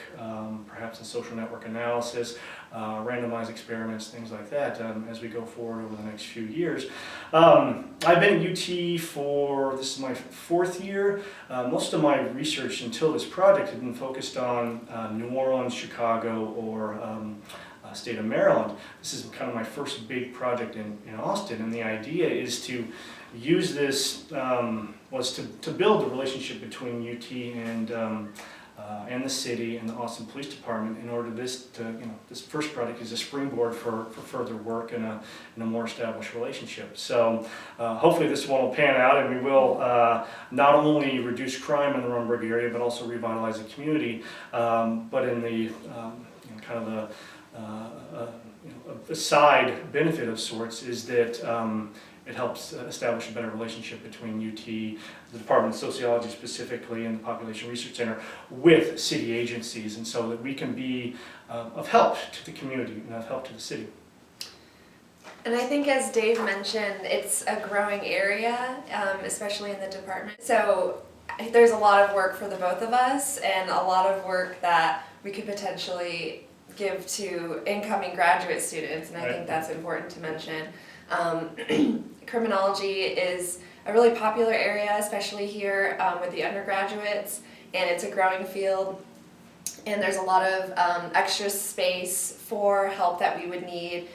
perhaps in social network analysis, randomized experiments, things like that, as we go forward over the next few years. I've been at UT this is my 4th year. Most of my research until this project had been focused on New Orleans, Chicago, or state of Maryland. This is kind of my first big project in Austin, and the idea is to use this, was to build the relationship between UT and the city and the Austin Police Department in order this first project is a springboard for further work and a more established relationship. So hopefully this one will pan out, and we will not only reduce crime in the Runberg area, but also revitalize the community. But in the kind of a side benefit of sorts is that it helps establish a better relationship between UT, the Department of Sociology specifically, and the Population Research Center with city agencies, and so that we can be of help to the community and of help to the city. And I think, as Dave mentioned, it's a growing area, especially in the department. So there's a lot of work for the both of us, and a lot of work that we could potentially give to incoming graduate students, and I think that's important to mention. Criminology is a really popular area, especially here with the undergraduates, and it's a growing field, and there's a lot of extra space for help that we would need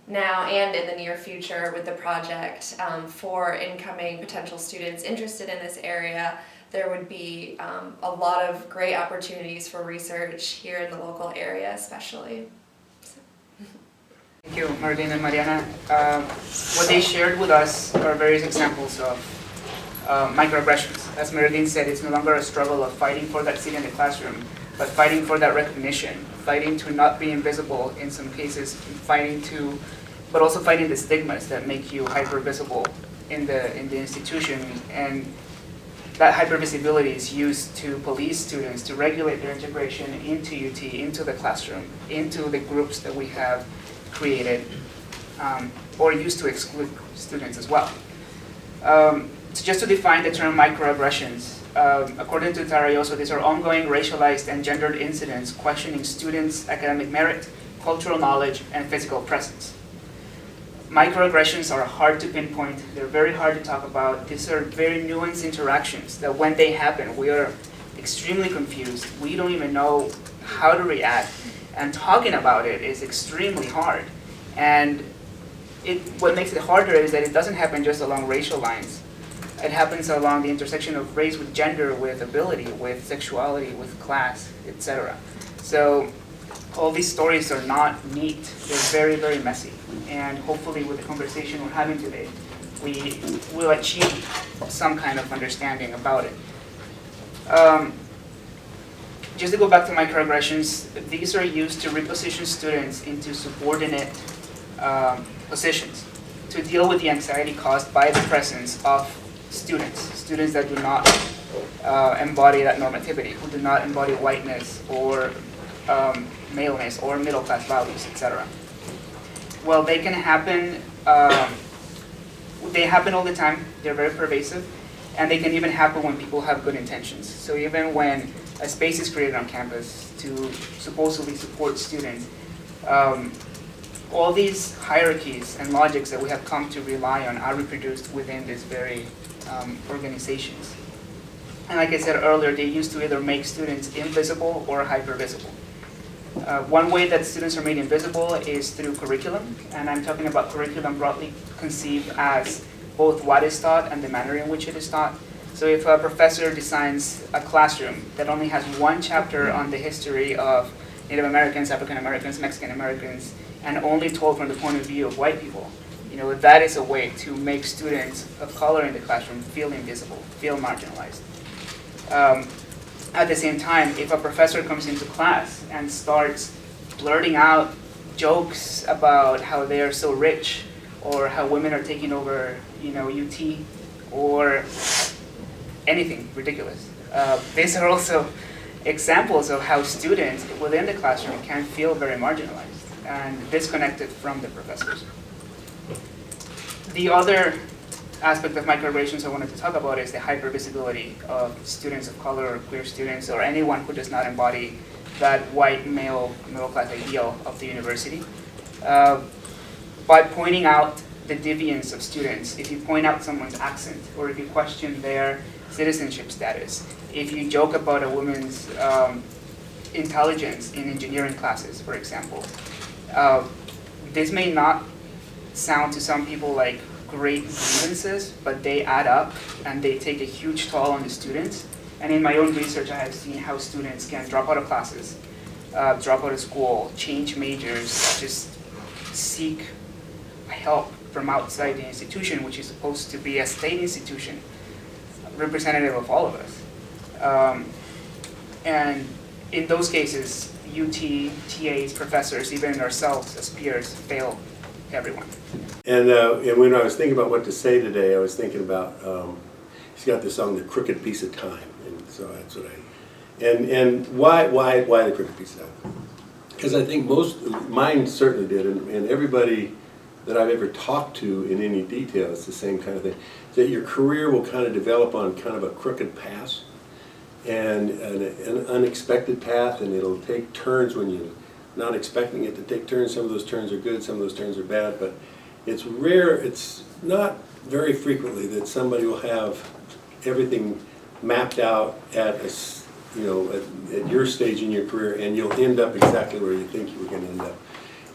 now and in the near future with the project for incoming potential students interested in this area. There would be a lot of great opportunities for research here in the local area especially. Thank you, Marilyn and Mariana. What they shared with us are various examples of microaggressions. As Marilyn said, it's no longer a struggle of fighting for that seat in the classroom, but fighting for that recognition, fighting to not be invisible in some cases, but also fighting the stigmas that make you hyper-visible in the institution. And that hypervisibility is used to police students, to regulate their integration into UT, into the classroom, into the groups that we have created, or used to exclude students as well. So just to define the term microaggressions, according to Tarayoso, these are ongoing racialized and gendered incidents questioning students' academic merit, cultural knowledge, and physical presence. Microaggressions are hard to pinpoint, they're very hard to talk about. These are very nuanced interactions that when they happen, we are extremely confused. We don't even know how to react, and talking about it is extremely hard. And what makes it harder is that it doesn't happen just along racial lines. It happens along the intersection of race with gender, with ability, with sexuality, with class, etc. So all these stories are not neat. They're very, very messy. And hopefully with the conversation we're having today, we will achieve some kind of understanding about it. Just to go back to microaggressions, these are used to reposition students into subordinate positions to deal with the anxiety caused by the presence of students that do not embody that normativity, who do not embody whiteness or maleness or middle class values, etc. Well, they can happen, they happen all the time, they're very pervasive, and they can even happen when people have good intentions. So even when a space is created on campus to supposedly support students, all these hierarchies and logics that we have come to rely on are reproduced within these very organizations. And like I said earlier, they used to either make students invisible or hypervisible. One way that students are made invisible is through curriculum, and I'm talking about curriculum broadly conceived as both what is taught and the manner in which it is taught. So if a professor designs a classroom that only has one chapter on the history of Native Americans, African Americans, Mexican Americans, and only told from the point of view of white people, that is a way to make students of color in the classroom feel invisible, feel marginalized. At the same time, if a professor comes into class and starts blurting out jokes about how they are so rich, or how women are taking over, UT, or anything ridiculous, these are also examples of how students within the classroom can feel very marginalized and disconnected from the professors. The other aspect of microaggressions I wanted to talk about is the hypervisibility of students of color or queer students or anyone who does not embody that white male middle class ideal of the university. By pointing out the deviance of students, if you point out someone's accent or if you question their citizenship status, if you joke about a woman's intelligence in engineering classes, for example, this may not sound to some people like great grievances, but they add up and they take a huge toll on the students. And in my own research, I have seen how students can drop out of classes, drop out of school, change majors, just seek help from outside the institution, which is supposed to be a state institution, representative of all of us. And in those cases, UT, TAs, professors, even ourselves as peers, fail everyone. And when I was thinking about what to say today, I was thinking about, he's got this song, The Crooked Piece of Time, and so that's what and why The Crooked Piece of Time? Because I think mine certainly did, and everybody that I've ever talked to in any detail, it's the same kind of thing, that your career will kind of develop on kind of a crooked path, and an unexpected path, and it'll take turns when you're not expecting it to take turns. Some of those turns are good, some of those turns are bad, but it's rare, it's not very frequently that somebody will have everything mapped out at at your stage in your career, and you'll end up exactly where you think you were going to end up.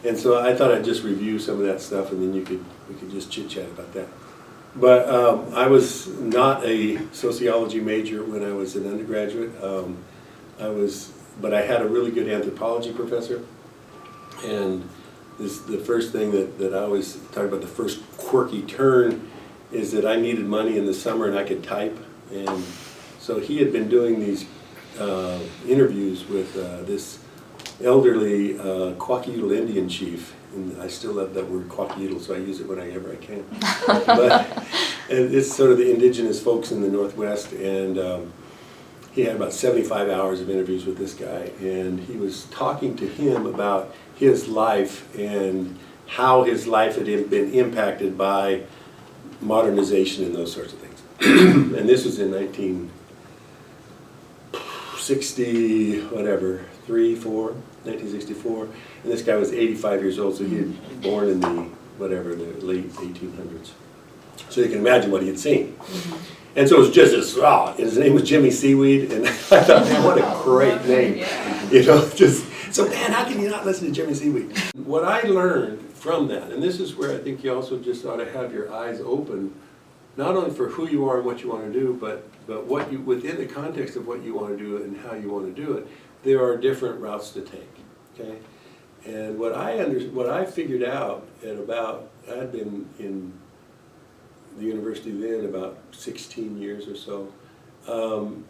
And so I thought I'd just review some of that stuff, and then we could just chit-chat about that. But I was not a sociology major when I was an undergraduate. But I had a really good anthropology professor, and the first thing that I always talk about, the first quirky turn, is that I needed money in the summer and I could type, and so he had been doing these interviews with this elderly Kwakiutl Indian chief, and I still love that word Kwakiutl, so I use it whenever I can. But it's sort of the indigenous folks in the Northwest, and he had about 75 hours of interviews with this guy, and he was talking to him about his life and how his life had been impacted by modernization and those sorts of things. And this was in 1960, whatever, 1964, and this guy was 85 years old, so he had been born in the late 1800s. So you can imagine what he had seen. And so it was just this, his name was Jimmy Seaweed, and I thought, man, what a great name. So man, how can you not listen to Jimmy Seaweed? What I learned from that, and this is where I think you also just ought to have your eyes open, not only for who you are and what you want to do, but what you, within the context of what you want to do and how you want to do it, there are different routes to take, okay? And what I figured out at I'd been in the university then, about 16 years or so,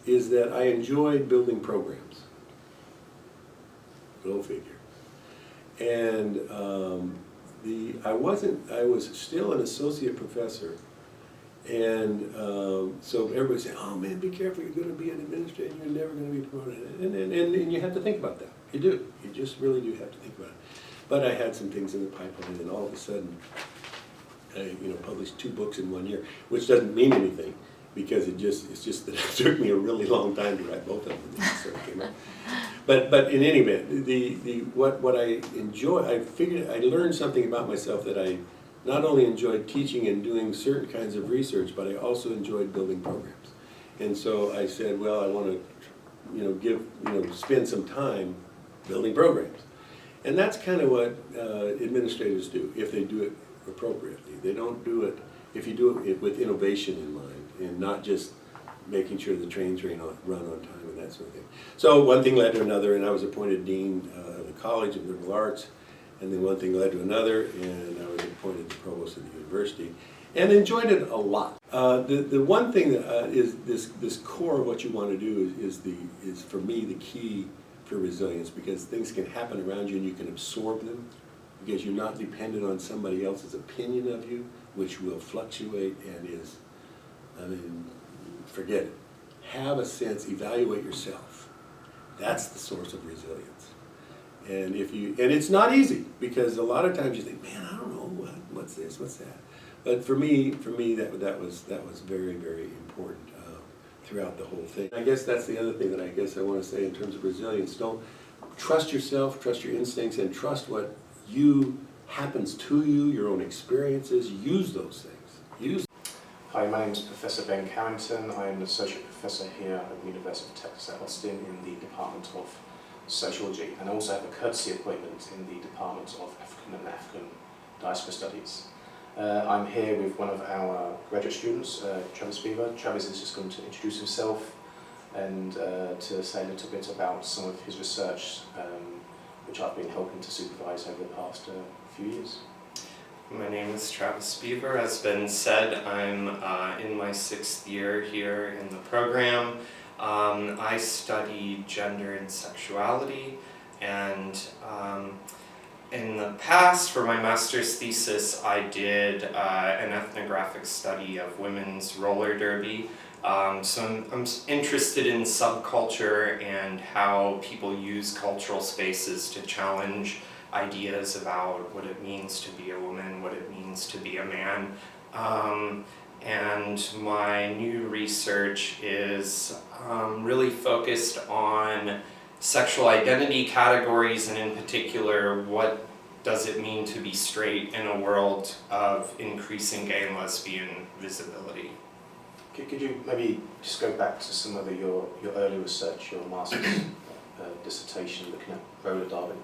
is that I enjoyed building programs. Go figure. And I was still an associate professor, and so everybody said, oh man, be careful, you're going to be an administrator, you're never going to be promoted. And you have to think about that. You do. You just really do have to think about it. But I had some things in the pipeline, and all of a sudden, I published 2 books in 1 year, which doesn't mean anything, because it's just that it took me a really long time to write both of them. So it came out. But in any event, what I enjoy, I learned something about myself, that I not only enjoyed teaching and doing certain kinds of research, but I also enjoyed building programs. And so I said, well, I want to spend some time building programs. And that's kind of what administrators do, if they do it appropriately. They don't do it, if you do it with innovation in mind, and not just making sure the trains run on time and that sort of thing. So one thing led to another, and I was appointed dean of the College of Liberal Arts, and then one thing led to another, and I was appointed the provost of the university, and enjoyed it a lot. The one thing that is this core of what you want to do is for me the key for resilience, because things can happen around you and you can absorb them, because you're not dependent on somebody else's opinion of you, which will fluctuate and is, forget it. Have a sense, evaluate yourself. That's the source of resilience. And it's not easy, because a lot of times you think, man, I don't know, what's this, what's that. But for me, that was very, very important throughout the whole thing. I guess that's the other thing that I want to say in terms of resilience. Don't trust yourself, trust your instincts, and trust what happens to you, your own experiences. Use those things. Hi, my name is Professor Ben Carrington. I am an associate professor here at the University of Texas at Austin in the Department of Sociology, and I also have a courtesy appointment in the Department of African and African Diaspora Studies. I'm here with one of our graduate students, Travis Beaver. Travis is just going to introduce himself and to say a little bit about some of his research, which I've been helping to supervise over the past few years. My name is Travis Beaver. As been said, I'm in my 6th year here in the program. I study gender and sexuality, and in the past, for my master's thesis, I did an ethnographic study of women's roller derby. So I'm interested in subculture and how people use cultural spaces to challenge ideas about what it means to be a woman, what it means to be a man. And my new research is really focused on sexual identity categories, and in particular, what does it mean to be straight in a world of increasing gay and lesbian visibility? Could you maybe just go back to some of your early research, your master's dissertation looking at roller derby?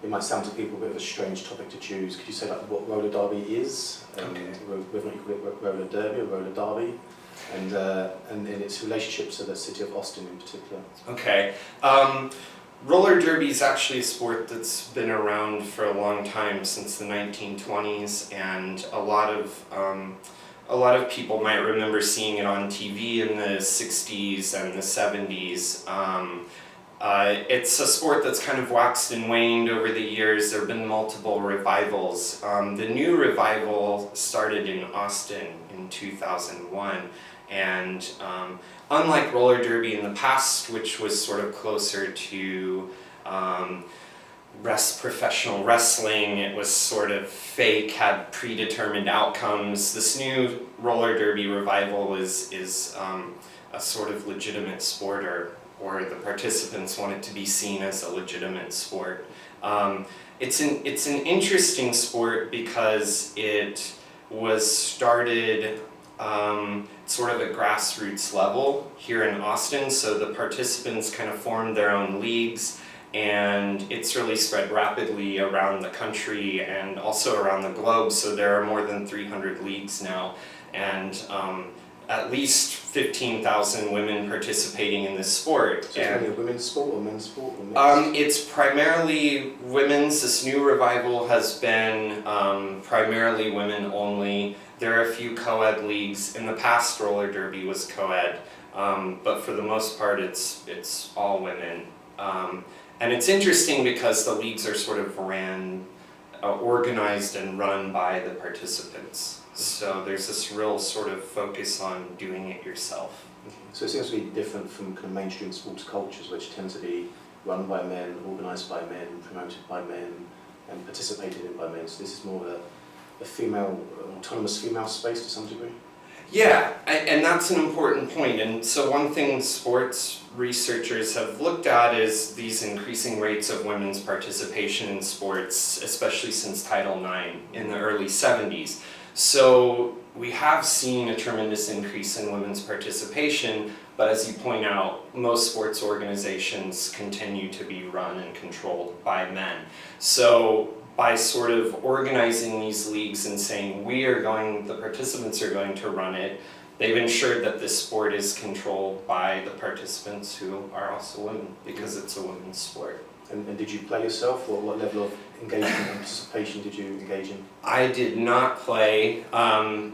It might sound to people a bit of a strange topic to choose. Could you say what roller derby is, and whether or not you call it roller derby or roller derby, and in its relationship to the city of Austin in particular? Okay. Roller derby is actually a sport that's been around for a long time, since the 1920s, and a lot of people might remember seeing it on TV in the 60s and the 70s. It's a sport that's kind of waxed and waned over the years. There have been multiple revivals. The new revival started in Austin in 2001, and unlike roller derby in the past, which was sort of closer to professional wrestling, it was sort of fake, had predetermined outcomes. This new roller derby revival is a sort of legitimate sport, or the participants want it to be seen as a legitimate sport. It's an interesting sport because it was started sort of at grassroots level here in Austin, so the participants kind of formed their own leagues, and it's really spread rapidly around the country and also around the globe, so there are more than 300 leagues now, and at least 15,000 women participating in this sport. So it's only a women's sport or men's sport or mixed? It's primarily women's. This new revival has been primarily women only. There are a few co-ed leagues. In the past, roller derby was co-ed, but for the most part, it's all women. And it's interesting because the leagues are sort of organized and run by the participants. So there's this real sort of focus on doing it yourself. Okay. So it seems to be different from kind of mainstream sports cultures, which tend to be run by men, organised by men, promoted by men, and participated in by men. So this is more of a female, autonomous female space to some degree? Yeah, and that's an important point. And so one thing sports researchers have looked at is these increasing rates of women's participation in sports, especially since Title IX in the early 70s. So we have seen a tremendous increase in women's participation, but as you point out, most sports organizations continue to be run and controlled by men. So by sort of organizing these leagues and saying the participants are going to run it, they've ensured that this sport is controlled by the participants who are also women, because it's a women's sport. And did you play yourself, or what level of engagement and participation did you engage in? I did not play.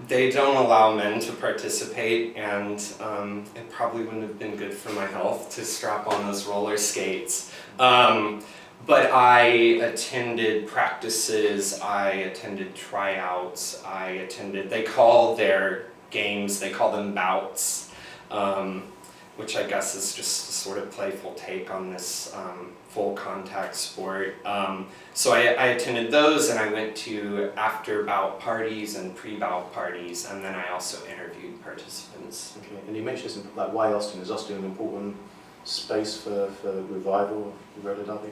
They don't allow men to participate, and it probably wouldn't have been good for my health to strap on those roller skates. But I attended practices, I attended tryouts, they call their games, they call them bouts, which I guess is just a sort of playful take on this full contact sport. So I attended those, and I went to after bout parties and pre-bout parties, and then I also interviewed participants. Okay, and you mentioned this, like, why Austin? Is Austin an important space for revival of roller derby?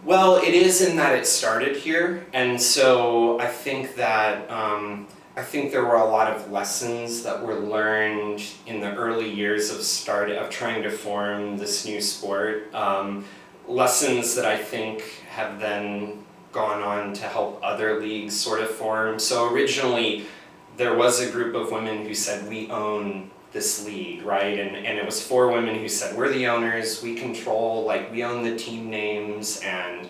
Well, it is in that it started here, and so I think that there were a lot of lessons that were learned in the early years of trying to form this new sport. Lessons that I think have then gone on to help other leagues sort of form. So originally, there was a group of women who said, we own this league, right? And it was 4 women who said, we're the owners, we control, like, we own the team names, and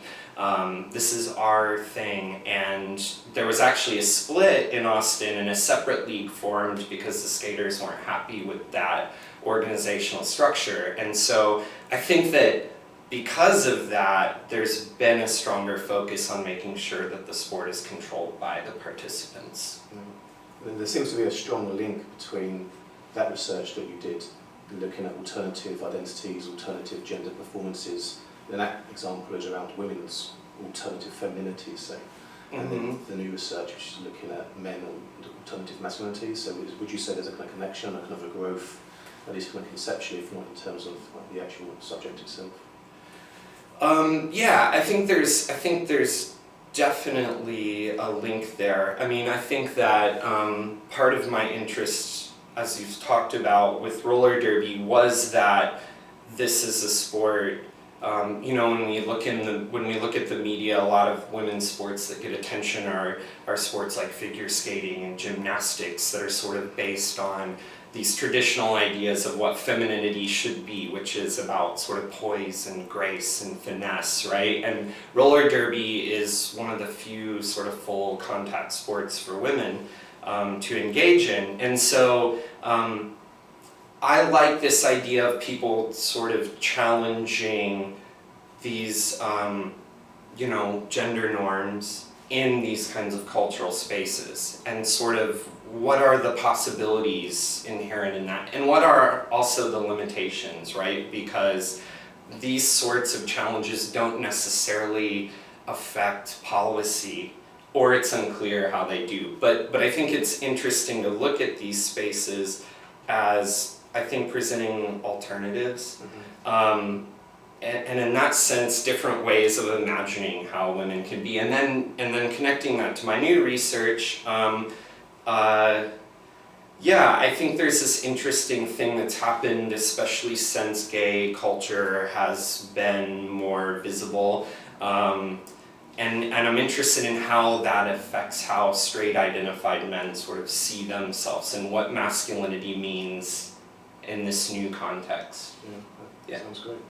this is our thing. And there was actually a split in Austin, and a separate league formed because the skaters weren't happy with that organizational structure. And so I think that because of that, there's been a stronger focus on making sure that the sport is controlled by the participants. There seems to be a strong link between that research that you did, looking at alternative identities, alternative gender performances, and that example is around women's alternative femininity, say, and then the new research which is looking at men and alternative masculinities. So would you say there's a kind of connection, a kind of a growth, at least kind of conceptually, if not in terms of like, the actual subject itself? Yeah, I think there's definitely a link there. I mean, I think that part of my interest, as you've talked about with roller derby, was that this is a sport. You know, when we look at the media, a lot of women's sports that get attention are sports like figure skating and gymnastics that are sort of based on these traditional ideas of what femininity should be, which is about sort of poise and grace and finesse, right? And roller derby is one of the few sort of full contact sports for women to engage in. And so I like this idea of people sort of challenging these, you know, gender norms in these kinds of cultural spaces, and sort of what are the possibilities inherent in that, and what are also the limitations, right? Because these sorts of challenges don't necessarily affect policy, or it's unclear how they do. But I think it's interesting to look at these spaces as, I think, presenting alternatives. And in that sense, different ways of imagining how women can be. And then connecting that to my new research, yeah, I think there's this interesting thing that's happened, especially since gay culture has been more visible. and I'm interested in how that affects how straight identified men sort of see themselves and what masculinity means in this new context. Yeah, that sounds great.